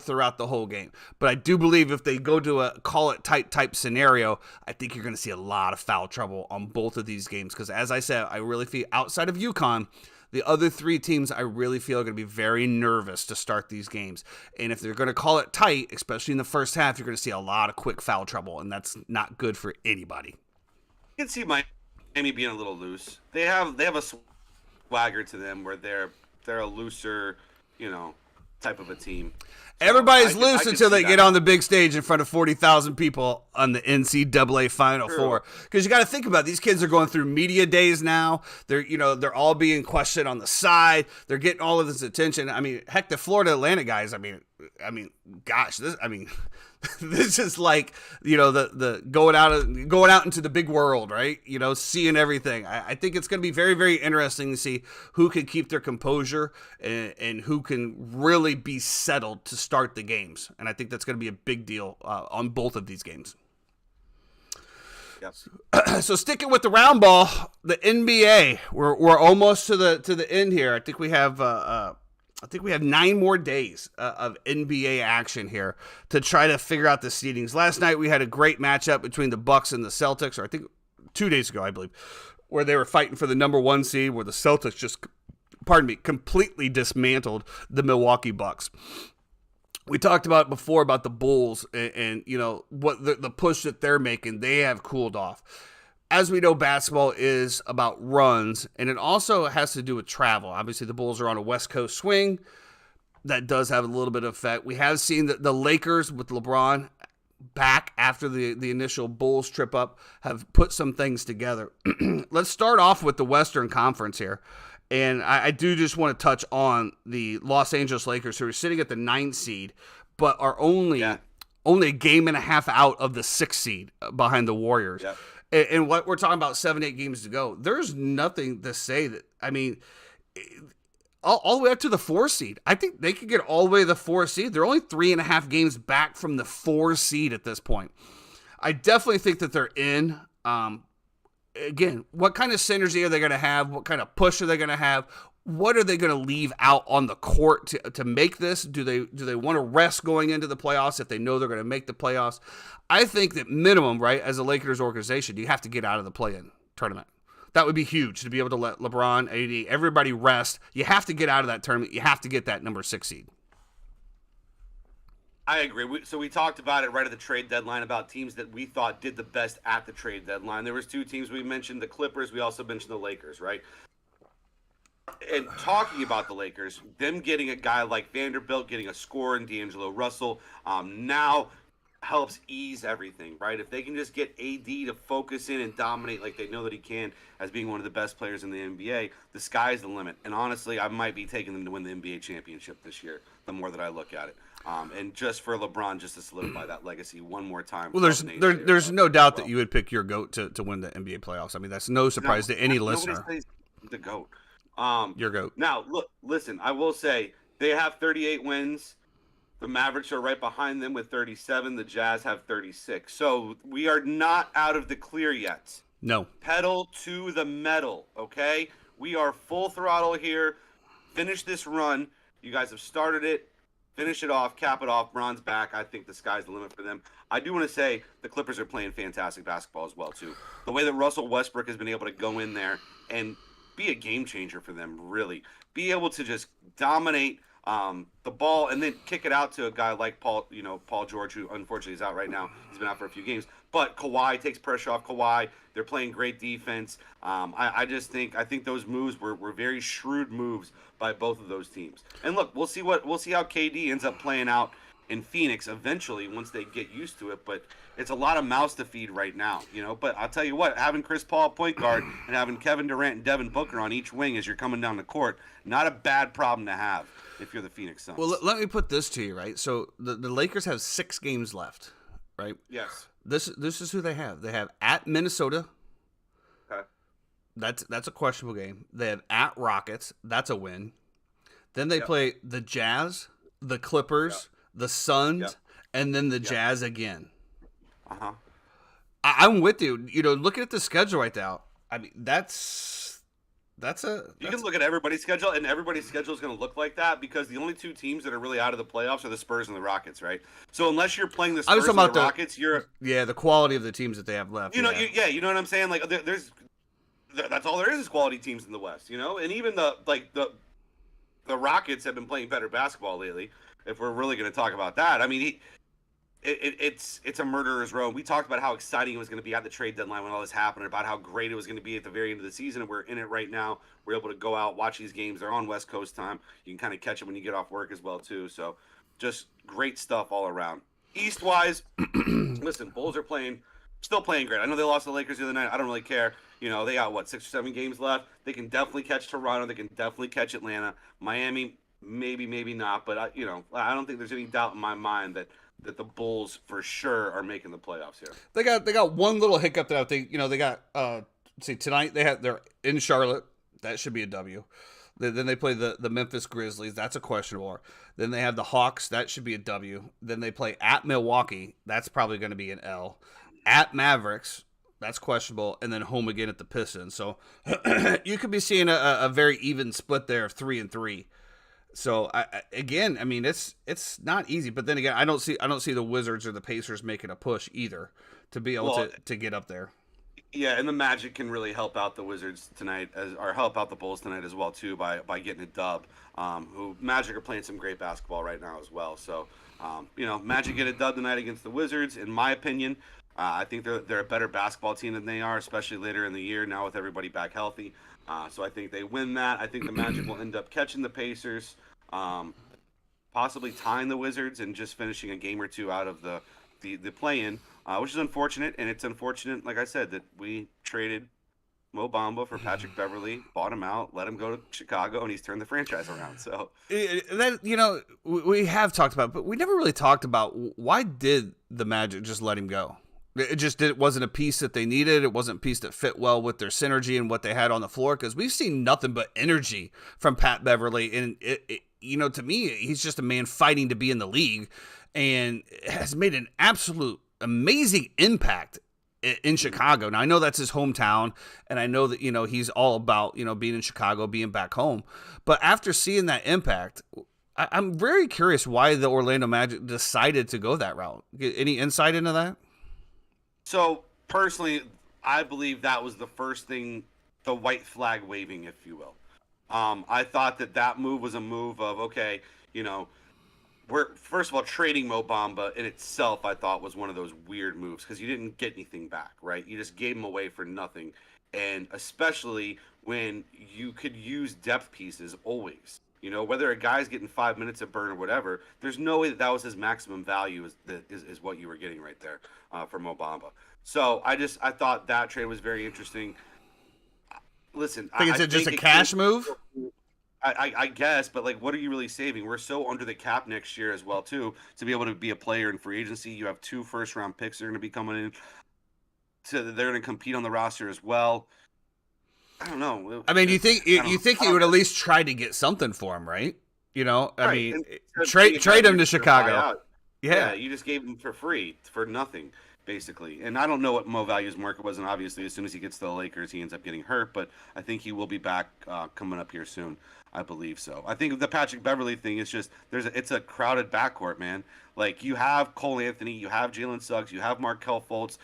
throughout the whole game. But I do believe if they go to a call it tight type scenario, I think you're going to see a lot of foul trouble on both of these games. Because as I said, I really feel outside of UConn, the other 3 teams I really feel are going to be very nervous to start these games. And if they're going to call it tight, especially in the first half, you're going to see a lot of quick foul trouble, and that's not good for anybody. You can see Miami being a little loose. They have a swagger to them where they're a looser, type of a team. So everybody's loose until they get on the big stage in front of 40,000 people on the NCAA Final Four. Because you got to think about it. These kids are going through media days now. They're all being questioned on the side. They're getting all of this attention. I mean, heck, the Florida Atlantic guys, I mean, gosh, this is like, the going out into the big world, right? Seeing everything. I think it's going to be very, very interesting to see who can keep their composure and who can really be settled to start the games. And I think that's going to be a big deal on both of these games. Yep. So sticking with the round ball, the NBA, we're almost to the end here. I think we have 9 more days of NBA action here to try to figure out the seedings. Last night we had a great matchup between the Bucks and the Celtics, or I think 2 days ago, I believe, where they were fighting for the number 1 seed, where the Celtics just, completely dismantled the Milwaukee Bucks. We talked about it before about the Bulls and what the push that they're making. They have cooled off. As we know, basketball is about runs, and it also has to do with travel. Obviously, the Bulls are on a West Coast swing. That does have a little bit of effect. We have seen that the Lakers with LeBron back after the initial Bulls trip up have put some things together. Let's start off with the Western Conference here. And I do just want to touch on the Los Angeles Lakers, who are sitting at the 9th seed, but are only a game and a half out of the 6th seed behind the Warriors. Yeah. And what we're talking about 7-8 games to go. There's nothing to say that, all the way up to the 4 seed. I think they could get all the way to the 4 seed. They're only 3.5 games back from the 4 seed at this point. I definitely think that they're in. Again, what kind of synergy are they going to have? What kind of push are they going to have? What are they going to leave out on the court to make this? Do they want to rest going into the playoffs if they know they're going to make the playoffs? I think that minimum, right, as a Lakers organization, you have to get out of the play-in tournament. That would be huge to be able to let LeBron, AD, everybody rest. You have to get out of that tournament. You have to get that number 6 seed. I agree. We talked about it right at the trade deadline about teams that we thought did the best at the trade deadline. There was 2 teams we mentioned, the Clippers. We also mentioned the Lakers, right? And talking about the Lakers, them getting a guy like Vanderbilt, getting a scorer in D'Angelo Russell, now helps ease everything, right? If they can just get AD to focus in and dominate like they know that he can as being one of the best players in the NBA, the sky's the limit. And honestly, I might be taking them to win the NBA championship this year, the more that I look at it. And just for LeBron, just to solidify that legacy one more time. Well, there's no doubt that you would pick your GOAT to win the NBA playoffs. That's no surprise to any listener. The GOAT. Your GOAT. Now, listen, I will say they have 38 wins. The Mavericks are right behind them with 37. The Jazz have 36. So we are not out of the clear yet. No. Pedal to the metal, okay? We are full throttle here. Finish this run. You guys have started it. Finish it off, cap it off. Bron's back. I think the sky's the limit for them. I do want to say the Clippers are playing fantastic basketball as well, too. The way that Russell Westbrook has been able to go in there and be a game changer for them, really. Be able to just dominate the ball and then kick it out to a guy like Paul George, who unfortunately is out right now. He's been out for a few games. But Kawhi takes pressure off Kawhi. They're playing great defense. I think those moves were very shrewd moves by both of those teams. And look, we'll see how KD ends up playing out in Phoenix eventually once they get used to it. But it's a lot of mouths to feed right now, But I'll tell you what, having Chris Paul at point guard and having Kevin Durant and Devin Booker on each wing as you're coming down the court, not a bad problem to have if you're the Phoenix Suns. Well, let me put this to you, right? So the Lakers have 6 games left, right? Yes. This is who they have. They have at Minnesota. Okay. That's a questionable game. They have at Rockets. That's a win. Then they play the Jazz, the Clippers, the Suns, and then the Jazz again. Uh-huh. I'm with you. Looking at the schedule right now, that's You can look at everybody's schedule, and everybody's schedule is going to look like that because the only 2 teams that are really out of the playoffs are the Spurs and the Rockets, right? So unless you're playing the Spurs and the Rockets, the quality of the teams that they have left. You know what I'm saying? Like that's all there is quality teams in the West, and even the Rockets have been playing better basketball lately. If we're really going to talk about that, it's a murderer's row. We talked about how exciting it was going to be at the trade deadline when all this happened, about how great it was going to be at the very end of the season, and we're in it right now. We're able to go out, watch these games. They're on West Coast time. You can kind of catch them when you get off work as well, too. So just great stuff all around. East-wise, listen, Bulls are still playing great. I know they lost the Lakers the other night. I don't really care. They got, 6 or 7 games left. They can definitely catch Toronto. They can definitely catch Atlanta. Miami, maybe not, but I don't think there's any doubt in my mind that the Bulls for sure are making the playoffs here. They got one little hiccup that I think, they got tonight they're in Charlotte. That should be a W. Then they play the Memphis Grizzlies. That's a questionable. Then they have the Hawks. That should be a W. Then they play at Milwaukee. That's probably going to be an L. At Mavericks. That's questionable. And then home again at the Pistons. So you could be seeing a very even split there of 3-3. So I mean, it's not easy. But then again, I don't see the Wizards or the Pacers making a push either to be able to get up there. Yeah, and the Magic can really help out the Wizards tonight, or help out the Bulls tonight as well too by getting a dub. Who Magic are playing some great basketball right now as well. So, Magic get a dub tonight against the Wizards. In my opinion, I think they're a better basketball team than they are, especially later in the year now with everybody back healthy. So I think they win that. I think the Magic will end up catching the Pacers, possibly tying the Wizards and just finishing a game or two out of the play-in, which is unfortunate. And it's unfortunate, like I said, that we traded Mo Bamba for Patrick Beverley, bought him out, let him go to Chicago, and he's turned the franchise around. So that we have talked about, but we never really talked about why did the Magic just let him go. It wasn't a piece that they needed. It wasn't a piece that fit well with their synergy and what they had on the floor, because we've seen nothing but energy from Pat Beverley. And, to me, he's just a man fighting to be in the league and has made an absolute amazing impact in Chicago. Now, I know that's his hometown, and I know that, he's all about, being in Chicago, being back home. But after seeing that impact, I'm very curious why the Orlando Magic decided to go that route. Any insight into that? So, personally, I believe that was the first thing, the white flag waving, if you will. I thought that move was a move of, okay, we're, first of all, trading Mo Bamba in itself, I thought, was one of those weird moves because you didn't get anything back, right? You just gave him away for nothing. And especially when you could use depth pieces always. Whether a guy's getting 5 minutes of burn or whatever, there's no way that was his maximum value is what you were getting right there for Mo Bamba. So I thought that trade was very interesting. Listen, I think it's just a cash move. I guess, but what are you really saving? We're so under the cap next year as well too to be able to be a player in free agency. You have 2 first-round picks that are going to be coming in. They're going to compete on the roster as well. I don't know. I mean, you think he would at least try to get something for him, right? I mean, trade him to Chicago. Yeah, you just gave him for free, for nothing, basically. And I don't know what Mo Value's market was, and obviously as soon as he gets to the Lakers, he ends up getting hurt. But I think he will be back coming up here soon. I believe so. I think the Patrick Beverley thing is just it's a crowded backcourt, man. You have Cole Anthony, you have Jalen Suggs, you have Markelle Fultz.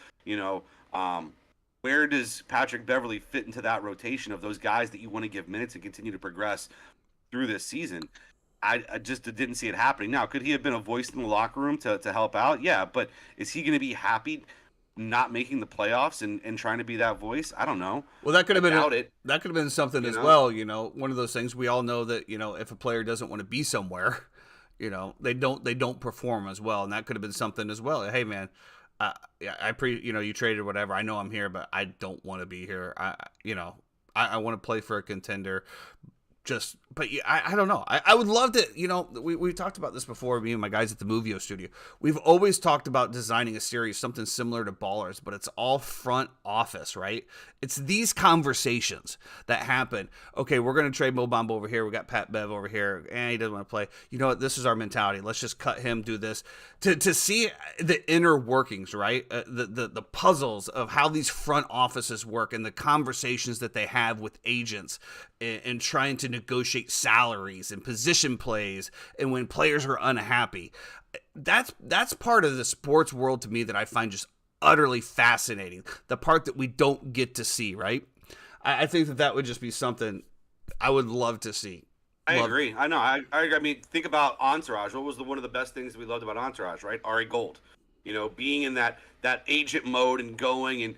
Where does Patrick Beverley fit into that rotation of those guys that you want to give minutes and continue to progress through this season? I just didn't see it happening. Now, could he have been a voice in the locker room to help out? Yeah, but is he going to be happy not making the playoffs and trying to be that voice? I don't know. Well, that could have been something as well. One of those things we all know that if a player doesn't want to be somewhere, they don't perform as well, and that could have been something as well. Hey, man. You traded whatever. I know I'm here, but I don't want to be here. I want to play for a contender. But I don't know. I would love to, we talked about this before, me and my guys at the Movio studio. We've always talked about designing a series, something similar to Ballers, but it's all front office, right? It's these conversations that happen. Okay, we're going to trade Mo Bamba over here. We got Pat Bev over here. He doesn't want to play. You know what? This is our mentality. Let's just cut him, do this. To see the inner workings, right? The puzzles of how these front offices work and the conversations that they have with agents and trying to negotiate salaries and position plays and when players are unhappy. That's part of the sports world to me that I find just utterly fascinating. The part that we don't get to see, right? I think that would just be something I would love to see. I agree. I know. I mean, think about Entourage. What was one of the best things that we loved about Entourage, right? Ari Gold. Being in that agent mode and going and,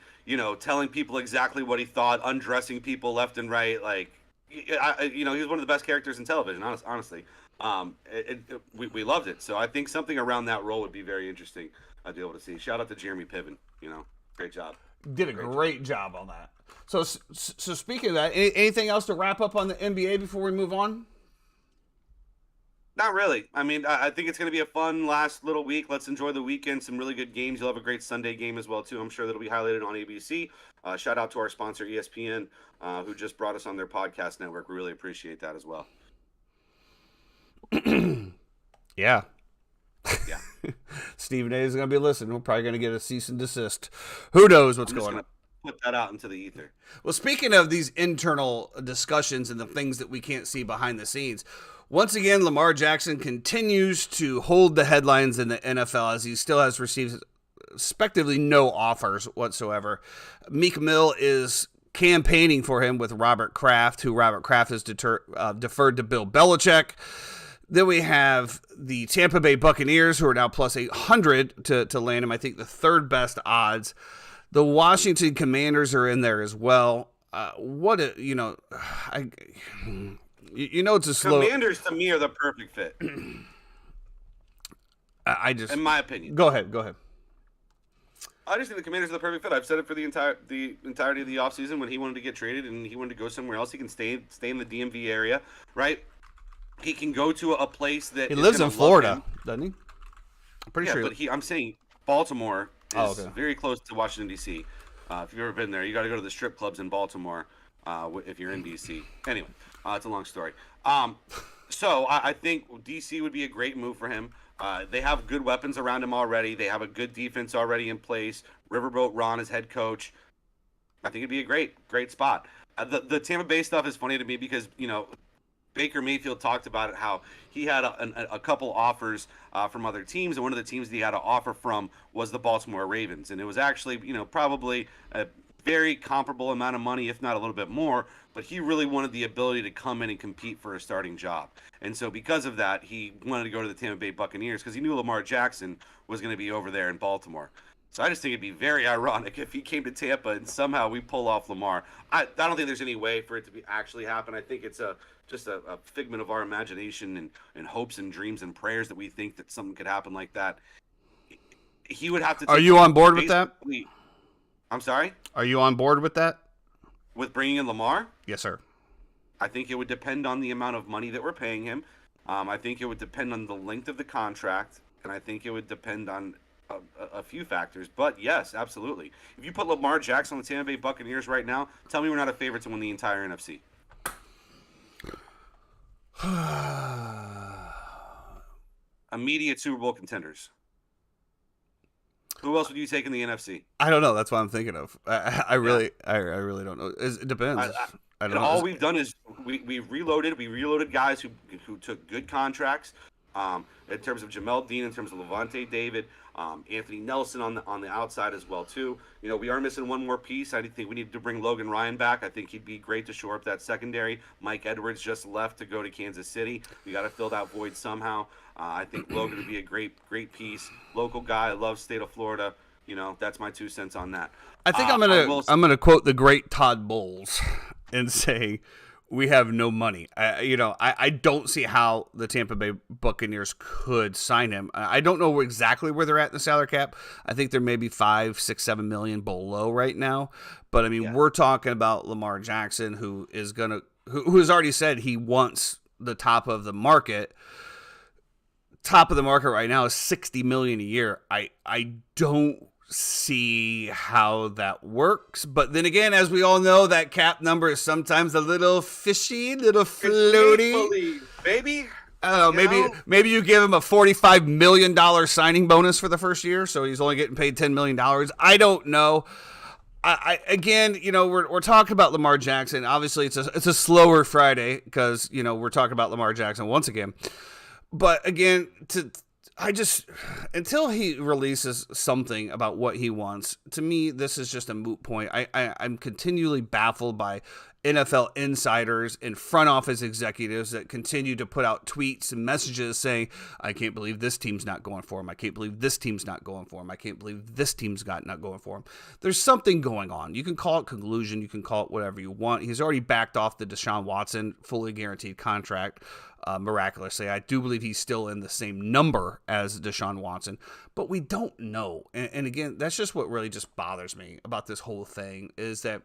telling people exactly what he thought, undressing people left and right. He was one of the best characters in television, honestly. We loved it. So I think something around that role would be very interesting to be able to see. Shout out to Jeremy Piven. Great job. Did a great job on that. So speaking of that, anything else to wrap up on the NBA before we move on? Not really. I mean, I think it's going to be a fun last little week. Let's enjoy the weekend. Some really good games. You'll have a great Sunday game as well, too. I'm sure that'll be highlighted on ABC. Shout out to our sponsor, ESPN, who just brought us on their podcast network. We really appreciate that as well. Yeah. Yeah. Stephen A. is going to be listening. We're probably going to get a cease and desist. Who knows what's going on? Put that out into the ether. Well, speaking of these internal discussions and the things that we can't see behind the scenes, once again, Lamar Jackson continues to hold the headlines in the NFL as he still has received respectively no offers whatsoever. Meek Mill is campaigning for him with Robert Kraft, who Robert Kraft has deferred to Bill Belichick. Then we have the Tampa Bay Buccaneers, who are now plus 800 to land him. I think the third best odds. The Washington Commanders are in there as well. It's a slow. Commanders to me are the perfect fit. In my opinion. Go ahead. I just think the Commanders are the perfect fit. I've said it for the entirety of the offseason when he wanted to get traded and he wanted to go somewhere else. He can stay in the DMV area, right? He can go to a place that he lives in Florida, doesn't he? I'm pretty sure. But I'm saying Baltimore is very close to Washington D.C. If you've ever been there, you got to go to the strip clubs in Baltimore if you're in D.C. Anyway, it's a long story. So I think D.C. would be a great move for him. They have good weapons around him already. They have a good defense already in place. Riverboat Ron is head coach. I think it'd be a great spot. The Tampa Bay stuff is funny to me because, Baker Mayfield talked about it, how he had a couple offers from other teams, and one of the teams that he had an offer from was the Baltimore Ravens. And it was actually, probably a very comparable amount of money, if not a little bit more, but he really wanted the ability to come in and compete for a starting job. And so because of that, he wanted to go to the Tampa Bay Buccaneers because he knew Lamar Jackson was going to be over there in Baltimore. So I just think it'd be very ironic if he came to Tampa and somehow we pull off Lamar. I don't think there's any way for it to actually happen. I think it's just a figment of our imagination and hopes and dreams and prayers that we think that something could happen like that. He would have to. Are you on board with that? I'm sorry? Are you on board with that? With bringing in Lamar? Yes, sir. I think it would depend on the amount of money that we're paying him. I think it would depend on the length of the contract, and I think it would depend on a few factors. But yes, absolutely. If you put Lamar Jackson on the Tampa Bay Buccaneers right now, tell me we're not a favorite to win the entire NFC. Immediate Super Bowl contenders. Who else would you take in the NFC? I don't know. That's what I'm thinking of. I really don't know. It depends. I don't know. All we've done is we've reloaded. We reloaded guys who took good contracts. In terms of Jamel Dean, in terms of Levante David, Anthony Nelson on the outside as well too. We are missing one more piece. I think we need to bring Logan Ryan back. I think he'd be great to shore up that secondary. Mike Edwards just left to go to Kansas City. We got to fill that void somehow. I think Logan would be a great piece. Local guy, loves state of Florida. That's my 2 cents on that. I think I'm gonna quote the great Todd Bowles and say, we have no money. I don't see how the Tampa Bay Buccaneers could sign him. I don't know exactly where they're at in the salary cap. I think they're maybe 5, 6, 7 million below right now. But I mean, we're talking about Lamar Jackson, who has already said he wants the top of the market. Top of the market right now is $60 million a year. I don't see how that works, but then again, as we all know, that cap number is sometimes a little fishy, little floaty. Baby, I don't know. Maybe you give him a $45 million signing bonus for the first year, so he's only getting paid $10 million. I don't know. Again, we're talking about Lamar Jackson. Obviously, it's a slower Friday because we're talking about Lamar Jackson once again. But again, until he releases something about what he wants, to me, this is just a moot point. I'm continually baffled by NFL insiders and front office executives that continue to put out tweets and messages saying, I can't believe this team's not going for him. I can't believe this team's not going for him. I can't believe this team's not going for him. There's something going on. You can call it collusion. You can call it whatever you want. He's already backed off the Deshaun Watson fully guaranteed contract. Miraculously, I do believe he's still in the same number as Deshaun Watson, but we don't know. And again, that's just what really just bothers me about this whole thing is that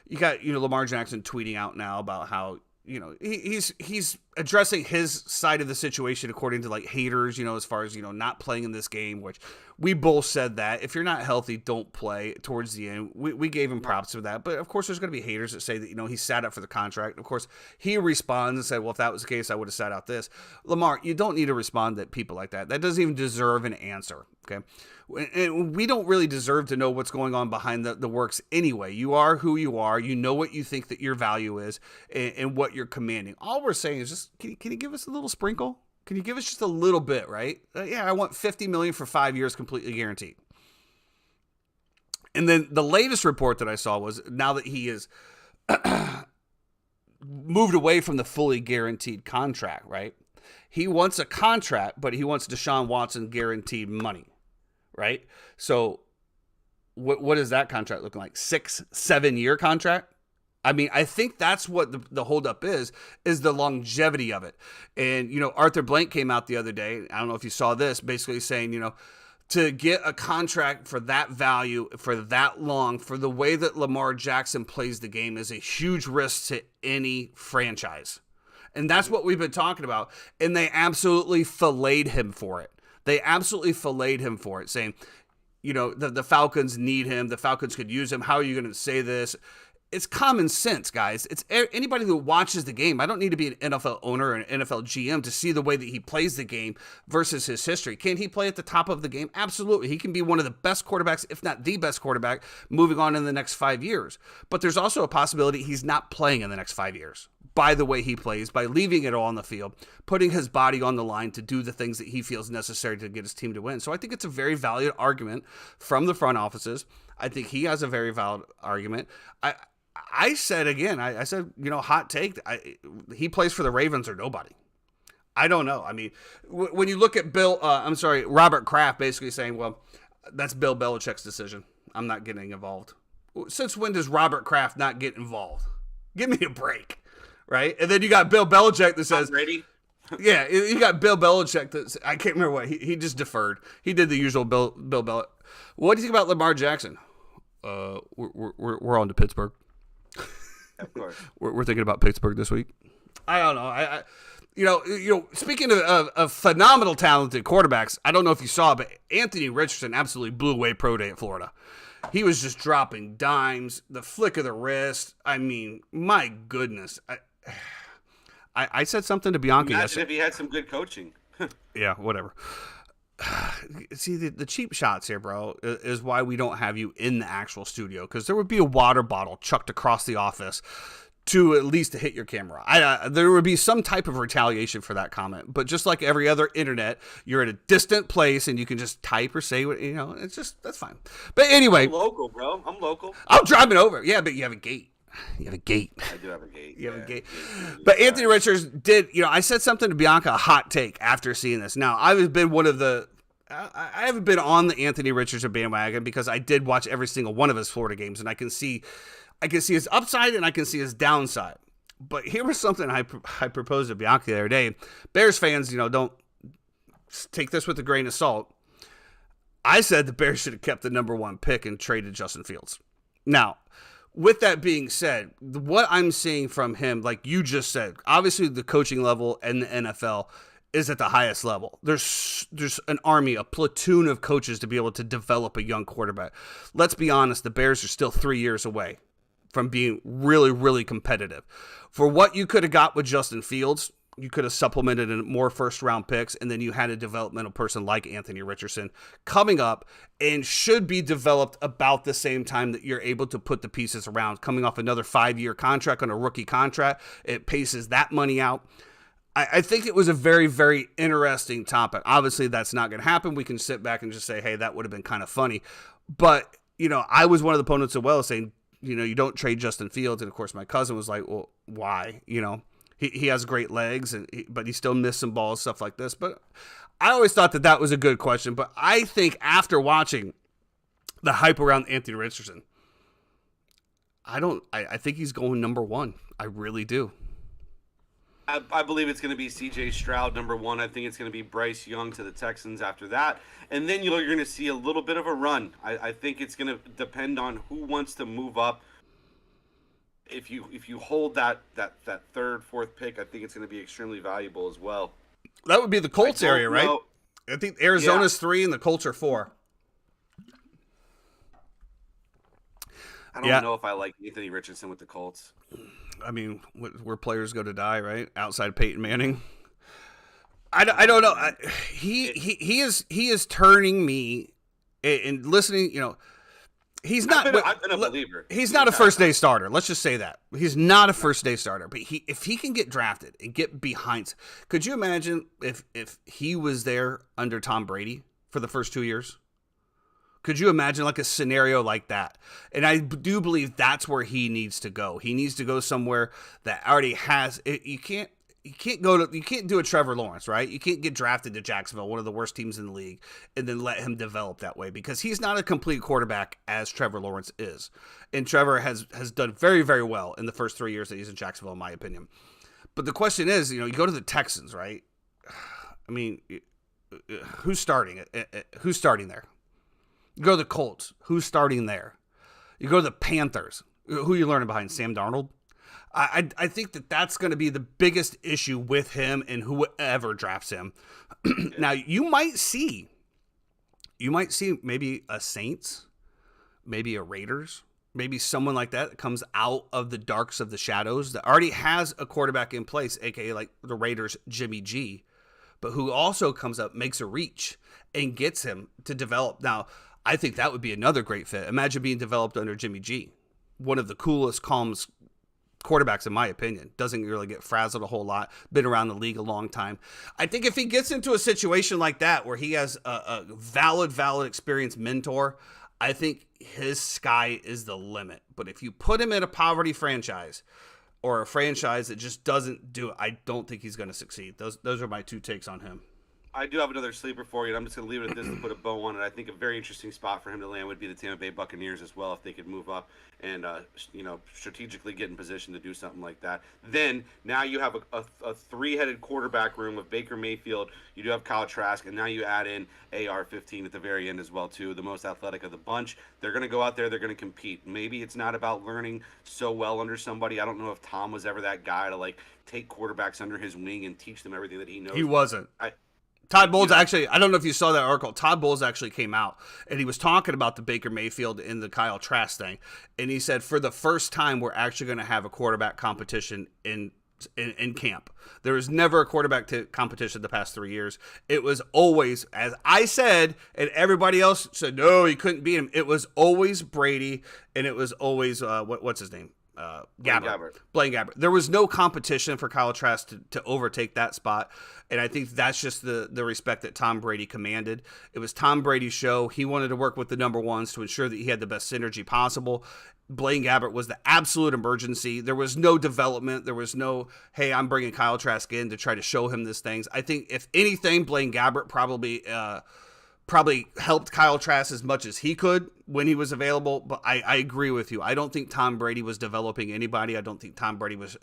you got Lamar Jackson tweeting out now about how he's addressing his side of the situation according to like haters, as far as, not playing in this game, which we both said that if you're not healthy, don't play towards the end. We gave him props for that. But of course, there's going to be haters that say that, he sat up for the contract. Of course, he responds and said, well, if that was the case, I would have sat out this. Lamar, you don't need to respond to people like that. That doesn't even deserve an answer. Okay. And we don't really deserve to know what's going on behind the works anyway. You are who you are. You know what you think that your value is and what you're commanding. All we're saying is just, can you give us a little sprinkle? Can you give us just a little bit, right? Yeah, I want $50 million for 5 years, completely guaranteed. And then the latest report that I saw was now that he is moved away from the fully guaranteed contract, right? He wants a contract, but he wants Deshaun Watson guaranteed money, right? So what is that contract looking like? 6-7 year contract? I mean, I think that's what the holdup is the longevity of it. And, Arthur Blank came out the other day. I don't know if you saw this, basically saying, to get a contract for that value, for that long, for the way that Lamar Jackson plays the game is a huge risk to any franchise. And that's what we've been talking about. And they absolutely filleted him for it. Saying, the Falcons need him. The Falcons could use him. How are you going to say this? It's common sense, guys. It's anybody who watches the game. I don't need to be an NFL owner or an NFL GM to see the way that he plays the game versus his history. Can he play at the top of the game? Absolutely. He can be one of the best quarterbacks, if not the best quarterback, moving on in the next 5 years. But there's also a possibility he's not playing in the next 5 years by the way he plays, by leaving it all on the field, putting his body on the line to do the things that he feels necessary to get his team to win. So I think it's a very valid argument from the front offices. I think he has a very valid argument. I said, hot take. He plays for the Ravens or nobody. I don't know. I mean, when you look at Robert Kraft basically saying, well, that's Bill Belichick's decision. I'm not getting involved. Since when does Robert Kraft not get involved? Give me a break, right? And then you got Bill Belichick that says, ready. Yeah, you got Bill Belichick that I can't remember what he just deferred. He did the usual Bill Belichick. What do you think about Lamar Jackson? We're on to Pittsburgh. Of course. We're thinking about Pittsburgh this week. I don't know. Speaking of phenomenal talented quarterbacks, I don't know if you saw, but Anthony Richardson absolutely blew away pro day at Florida. He was just dropping dimes, the flick of the wrist. I mean, my goodness. I said something to Bianca yesterday. If he had some good coaching. Yeah, whatever. See, the cheap shots here, bro, is why we don't have you in the actual studio, because there would be a water bottle chucked across the office to at least hit your camera. There would be some type of retaliation for that comment, but just like every other internet, you're at a distant place and you can just type or say what, that's fine. But anyway. I'm local, bro. I'm local. I'm driving over. Yeah, but you have a gate. I do have a gate. You have a gate. But Anthony Richards did, I said something to Bianca, a hot take after seeing this. Now, I haven't been on the Anthony Richardson bandwagon because I did watch every single one of his Florida games, and I can see his upside and I can see his downside. But here was something I proposed to Bianca the other day. Bears fans, don't take this with a grain of salt. I said the Bears should have kept the number 1 pick and traded Justin Fields. Now, with that being said, what I'm seeing from him, like you just said, obviously the coaching level and the NFL is at the highest level. There's an army, a platoon of coaches to be able to develop a young quarterback. Let's be honest, the Bears are still 3 years away from being really, really competitive. For what you could have got with Justin Fields, you could have supplemented in more first-round picks, and then you had a developmental person like Anthony Richardson coming up and should be developed about the same time that you're able to put the pieces around. Coming off another 5-year contract on a rookie contract, it paces that money out. I think it was a very, very interesting topic. Obviously, that's not going to happen. We can sit back and just say, hey, that would have been kind of funny. But, I was one of the opponents as well saying, you don't trade Justin Fields. And, of course, my cousin was like, well, why? He has great legs, but he still missed some balls, stuff like this. But I always thought that was a good question. But I think after watching the hype around Anthony Richardson, I think he's going number 1. I really do. I believe it's going to be C.J. Stroud, number 1. I think it's going to be Bryce Young to the Texans after that. And then you're going to see a little bit of a run. I think it's going to depend on who wants to move up if you hold that third, fourth pick, I think it's going to be extremely valuable as well. That would be the Colts area, right? I think Arizona's 3 and the Colts are 4. I don't know if I like Anthony Richardson with the Colts. I mean, where players go to die, right? Outside Peyton Manning. I don't know. He is turning me and listening. You know, he's not. I've been a believer. He's not a first day starter. Let's just say that he's not a first day starter. But if he can get drafted and get behind, could you imagine if he was there under Tom Brady for the first 2 years? Could you imagine like a scenario like that? And I do believe that's where he needs to go. He needs to go somewhere that already has. You can't do a Trevor Lawrence, right? You can't get drafted to Jacksonville, one of the worst teams in the league, and then let him develop that way because he's not a complete quarterback as Trevor Lawrence is. And Trevor has done very, very well in the first 3 years that he's in Jacksonville, in my opinion. But the question is, you go to the Texans, right? I mean, who's starting it? Who's starting there? You go to the Colts. Who's starting there? You go to the Panthers. Who are you learning behind? Sam Darnold? I think that's going to be the biggest issue with him and whoever drafts him. Now, you might see maybe a Saints, maybe a Raiders, maybe someone like that comes out of the darks of the shadows that already has a quarterback in place, aka like the Raiders' Jimmy G, but who also comes up, makes a reach, and gets him to develop. Now, I think that would be another great fit. Imagine being developed under Jimmy G, one of the coolest, calmest quarterbacks in my opinion. Doesn't really get frazzled a whole lot. Been around the league a long time. I think if he gets into a situation like that where he has a valid experienced mentor, I think his sky is the limit. But if you put him in a poverty franchise or a franchise that just doesn't do it, I don't think he's going to succeed. Those are my 2 takes on him. I do have another sleeper for you, and I'm just going to leave it at this to put a bow on it. I think a very interesting spot for him to land would be the Tampa Bay Buccaneers as well, if they could move up and, strategically get in position to do something like that. Then, now you have a 3-headed quarterback room with Baker Mayfield. You do have Kyle Trask, and now you add in AR-15 at the very end as well, too, the most athletic of the bunch. They're going to go out there. They're going to compete. Maybe it's not about learning so well under somebody. I don't know if Tom was ever that guy to, take quarterbacks under his wing and teach them everything that he knows. He wasn't. Todd Bowles actually, I don't know if you saw that article. Todd Bowles actually came out and he was talking about the Baker Mayfield and the Kyle Trask thing. And he said, for the first time, we're actually going to have a quarterback competition in camp. There was never a quarterback competition the past 3 years. It was always, as I said, and everybody else said, no, he couldn't beat him. It was always Brady and it was always, what's his name? Blaine Gabbert. There was no competition for Kyle Trask to overtake that spot, and I think that's just the respect that Tom Brady commanded. It was Tom Brady's show. He wanted to work with the number ones to ensure that he had the best synergy possible. Blaine Gabbert was the absolute emergency. There was no development. There was no, hey, I'm bringing Kyle Trask in to try to show him these things. I think, if anything, Blaine Gabbert probably helped Kyle Trask as much as he could when he was available. But I agree with you. I don't think Tom Brady was developing anybody. I don't think Tom Brady was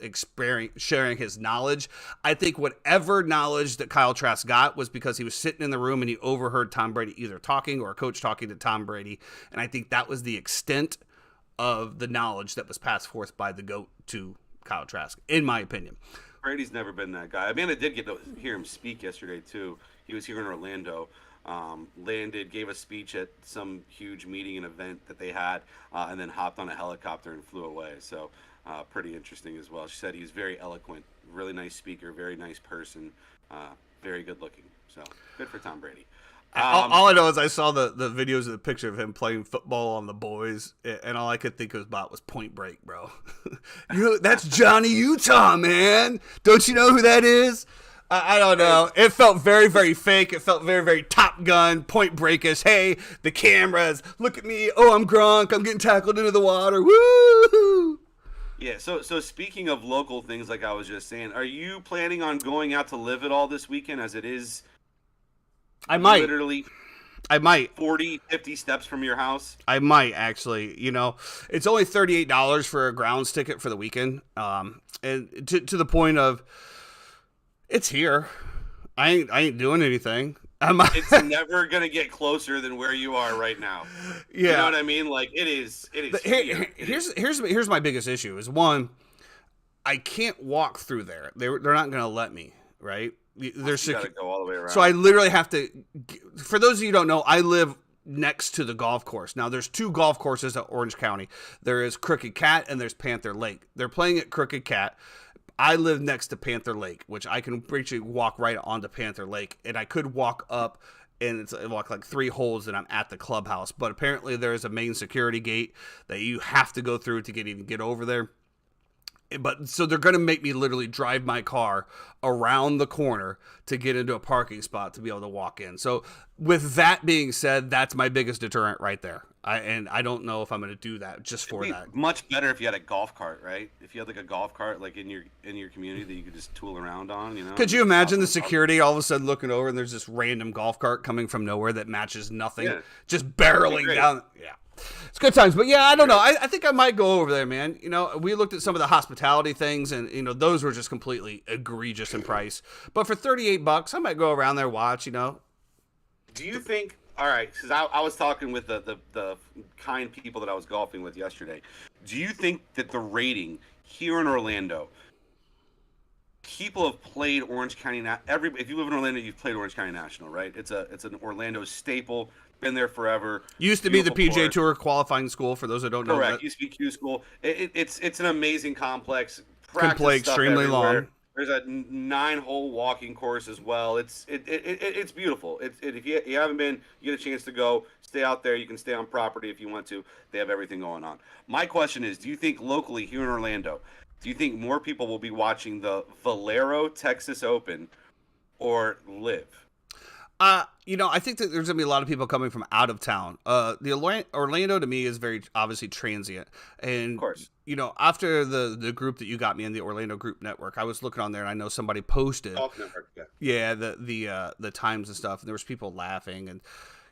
sharing his knowledge. I think whatever knowledge that Kyle Trask got was because he was sitting in the room and he overheard Tom Brady either talking or a coach talking to Tom Brady. And I think that was the extent of the knowledge that was passed forth by the GOAT to Kyle Trask, in my opinion. Brady's never been that guy. I mean, I did get to hear him speak yesterday, too. He was here in Orlando. Landed, gave a speech at some huge meeting and event that they had, and then hopped on a helicopter and flew away. So pretty interesting as well. She said he's very eloquent, really nice speaker, very nice person, very good looking. So good for Tom Brady. All I know is I saw the videos of the picture of him playing football on the boys, and all I could think about was Point Break, bro. That's Johnny Utah, man. Don't you know who that is? I don't know. It felt very, very fake. It felt very, very Top Gun, Point Break-ish. Hey, the cameras, look at me. Oh, I'm Gronk. I'm getting tackled into the water. Woo! Yeah, so speaking of local things, like I was just saying, are you planning on going out to live it all this weekend, as it is I might. Literally I might. 40, 50 steps from your house? I might, actually. It's only $38 for a grounds ticket for the weekend. And to the point of, it's here. I ain't doing anything. It's never gonna get closer than where you are right now. Yeah. You know what I mean? Like it is. Here's my biggest issue is one, I can't walk through there. They're not gonna let me. Right? There's gotta go all the way around. So I literally have to. For those of you who don't know, I live next to the golf course. Now there's 2 golf courses at Orange County. There is Crooked Cat and there's Panther Lake. They're playing at Crooked Cat. I live next to Panther Lake, which I can actually walk right onto Panther Lake, and I could walk up and walk like 3 holes and I'm at the clubhouse. But apparently there is a main security gate that you have to go through to get over there. But so they're going to make me literally drive my car around the corner to get into a parking spot to be able to walk in. So with that being said, that's my biggest deterrent right there. I don't know if I'm going to do that just for that. Much better if you had a golf cart, right? If you had like a golf cart like in your community that you could just tool around on, you know. Could you imagine the security all of a sudden looking over and there's this random golf cart coming from nowhere that matches nothing, just barreling down? Yeah. It's good times, but yeah, I don't know. I think I might go over there, man. You know, we looked at some of the hospitality things, and you know, those were just completely egregious in price. But for $38, I might go around there, watch. You know. Do you think? All right, because I was talking with the kind people that I was golfing with yesterday. Do you think that the rating here in Orlando, people have played Orange County? If you live in Orlando, you've played Orange County National, right? It's an Orlando staple. Been there forever. Used to be the PGA Tour qualifying school. For those who don't know, correct. Used to be Q School. It's an amazing complex. Can play extremely long. There's a 9-hole walking course as well. It's beautiful. If you haven't been, you get a chance to go. Stay out there. You can stay on property if you want to. They have everything going on. My question is, do you think locally here in Orlando, do you think more people will be watching the Valero Texas Open or Live? You know, I think that there's going to be a lot of people coming from out of town. The Orlando to me is very obviously transient. And, of course, you know, after the group that you got me in, the Orlando Group Network, I was looking on there and I know somebody posted. Golf Network, yeah. Yeah, the times and stuff. And there was people laughing and,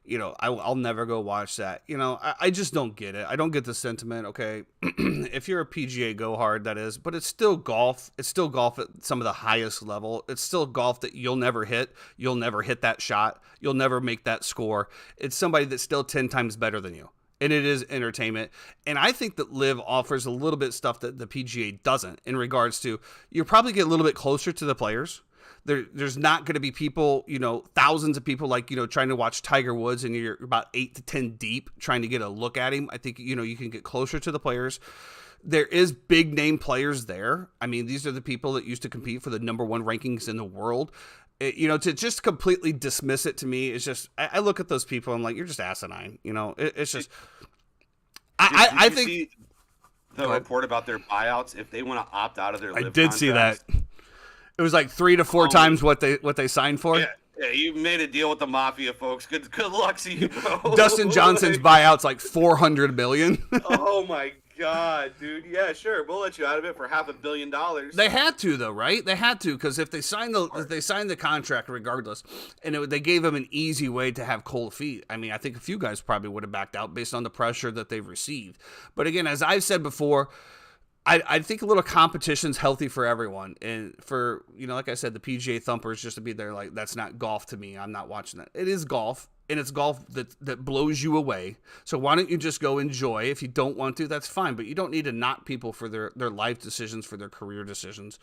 you know, I'll never go watch that. You know, I just don't get it. I don't get the sentiment. Okay, if you're a PGA, go hard, that is. But it's still golf. It's still golf at some of the highest level. It's still golf that you'll never hit. You'll never hit that shot. You'll never make that score. It's somebody that's still 10 times better than you. And it is entertainment. And I think that Live offers a little bit stuff that the PGA doesn't in regards to, you probably get a little bit closer to the players. There's not going to be people, you know, thousands of people like, you know, trying to watch Tiger Woods and you're about 8 to 10 deep trying to get a look at him. I think, you know, you can get closer to the players. There is big name players there. I mean, these are the people that used to compete for the number 1 rankings in the world. You know, to just completely dismiss it to me is just, I look at those people, I'm like, you're just asinine. You know, it's just, I think. See the report about their buyouts, if they want to opt out of their Live I did see that. It was like 3 to 4 times what they signed for. Yeah, you made a deal with the mafia, folks. Good luck to you, bro. Dustin Johnson's buyout's like $400 million. Oh my God, dude. Yeah, sure. We'll let you out of it for $500 million. They had to, though, right? They had to, because if they signed the contract regardless, and they gave them an easy way to have cold feet. I mean, I think a few guys probably would have backed out based on the pressure that they've received. But again, as I've said before, I think a little competition's healthy for everyone. And for, you know, like I said, the PGA thumpers just to be there like, that's not golf to me. I'm not watching that. It is golf, and it's golf that blows you away. So why don't you just go enjoy? If you don't want to, that's fine. But you don't need to knock people for their life decisions, for their career decisions.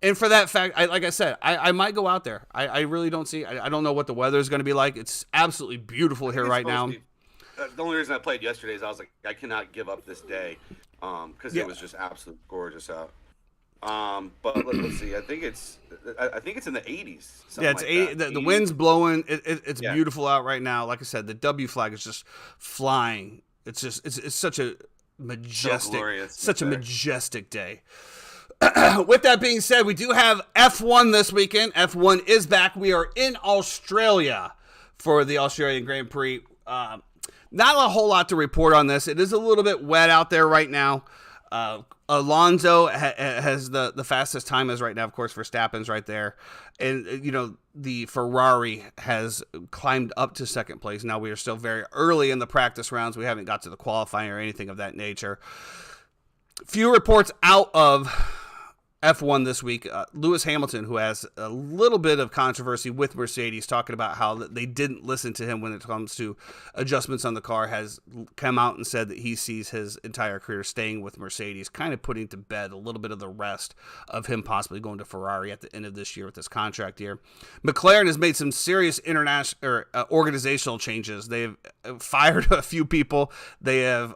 And for that fact, like I said, I might go out there. I really don't see. I don't know what the weather is going to be like. It's absolutely beautiful here right now. The only reason I played yesterday is I was like, I cannot give up this day. Because it was just absolutely gorgeous out. But let's see. I think it's in the 80s. Yeah, it's like the wind's blowing. It's beautiful out right now. Like I said, the W flag is just flying. It's just it's such a majestic, a majestic day. With that being said, we do have F1 this weekend. F1 is back. We are in Australia for the Australian Grand Prix. Not a whole lot to report on this. It is a little bit wet out there right now. Alonso has the fastest time as right now. Of course, Verstappen's right there. And, you know, the Ferrari has climbed up to second place. Now we are still very early in the practice rounds. We haven't got to the qualifying or anything of that nature. Few reports out of F1 this week, Lewis Hamilton, who has a little bit of controversy with Mercedes, talking about how they didn't listen to him when it comes to adjustments on the car, has come out and said that he sees his entire career staying with Mercedes, kind of putting to bed a little bit of the rest of him possibly going to Ferrari at the end of this year with this contract year. McLaren has made some serious organizational changes. They've fired a few people. They have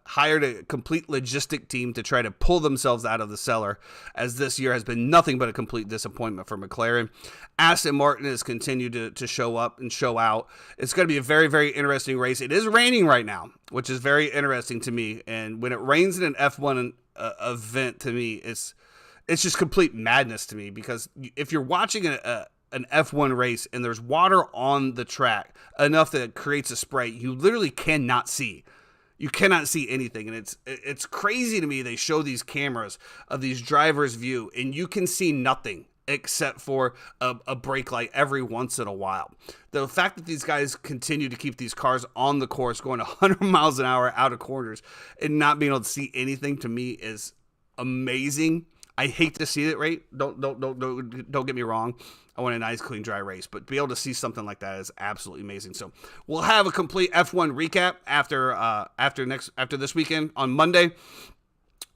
hired a complete logistic team to try to pull themselves out of the cellar, as this year has been nothing but a complete disappointment for McLaren. Aston Martin has continued to show up and show out. It's going to be a very, very interesting race. It is raining right now, which is very interesting to me. And when it rains in an F1 event, to me, it's just complete madness to me, because if you're watching an F1 race and there's water on the track enough that it creates a spray, you literally cannot see. You cannot see anything, and it's crazy to me. They show these cameras of these drivers' view, and you can see nothing except for a brake light every once in a while. The fact that these guys continue to keep these cars on the course going 100 miles an hour out of corners and not being able to see anything, to me, is amazing. I hate to see it, right? Don't get me wrong. I want a nice, clean, dry race, but to be able to see something like that is absolutely amazing. So we'll have a complete F1 recap after this weekend on Monday.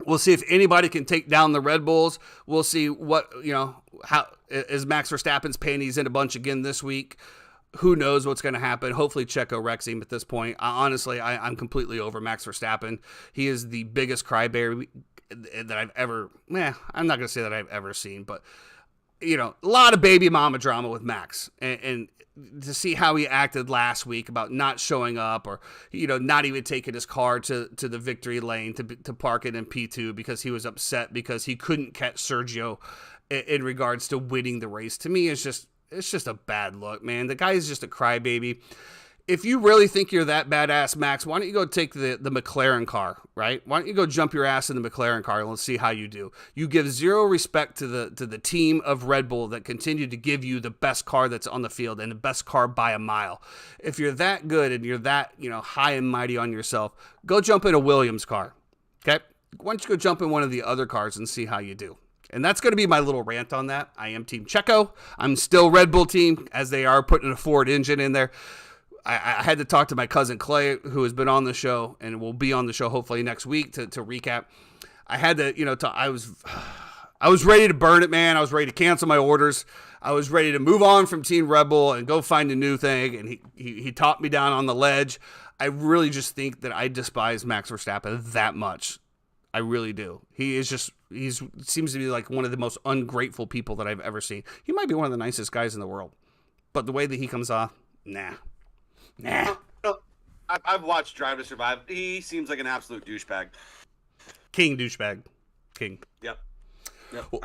We'll see if anybody can take down the Red Bulls. We'll see how is Max Verstappen's panties in a bunch again this week. Who knows what's going to happen? Hopefully Checo wrecks him at this point. Honestly, I'm completely over Max Verstappen. He is the biggest crybaby that I've ever, I'm not going to say that I've ever seen, but a lot of baby mama drama with Max, and to see how he acted last week about not showing up, or not even taking his car to the victory lane to park it in P2 because he was upset because he couldn't catch Sergio in regards to winning the race. To me, it's just a bad look, man. The guy is just a crybaby. If you really think you're that badass, Max, why don't you go take the McLaren car, right? Why don't you go jump your ass in the McLaren car and let's see how you do. You give zero respect to the team of Red Bull that continue to give you the best car that's on the field and the best car by a mile. If you're that good and you're that high and mighty on yourself, go jump in a Williams car, okay? Why don't you go jump in one of the other cars and see how you do? And that's going to be my little rant on that. I am Team Checo. I'm still Red Bull team, as they are putting a Ford engine in there. I had to talk to my cousin Clay, who has been on the show and will be on the show hopefully next week to recap. I had to, I was ready to burn it, man. I was ready to cancel my orders. I was ready to move on from Team Red Bull and go find a new thing. And he talked me down on the ledge. I really just think that I despise Max Verstappen that much. I really do. He seems to be like one of the most ungrateful people that I've ever seen. He might be one of the nicest guys in the world, but the way that he comes off, nah. I've watched Drive to Survive. He seems like an absolute douchebag. King douchebag. King. Yep.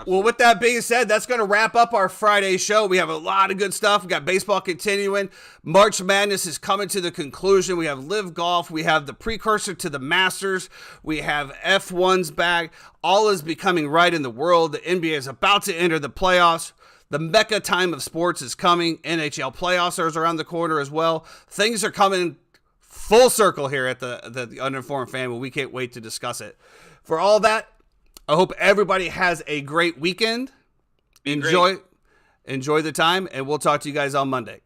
Well, with that being said, that's going to wrap up our Friday show. We have a lot of good stuff. We got baseball continuing. March Madness is coming to the conclusion. We have Live Golf. We have the precursor to the Masters. We have F1's back. All is becoming right in the world. The NBA is about to enter the playoffs. The mecca time of sports is coming. NHL playoffs are around the corner as well. Things are coming full circle here at the Uninformed Fan. We can't wait to discuss it. For all that, I hope everybody has a great weekend. Enjoy the time, and we'll talk to you guys on Monday.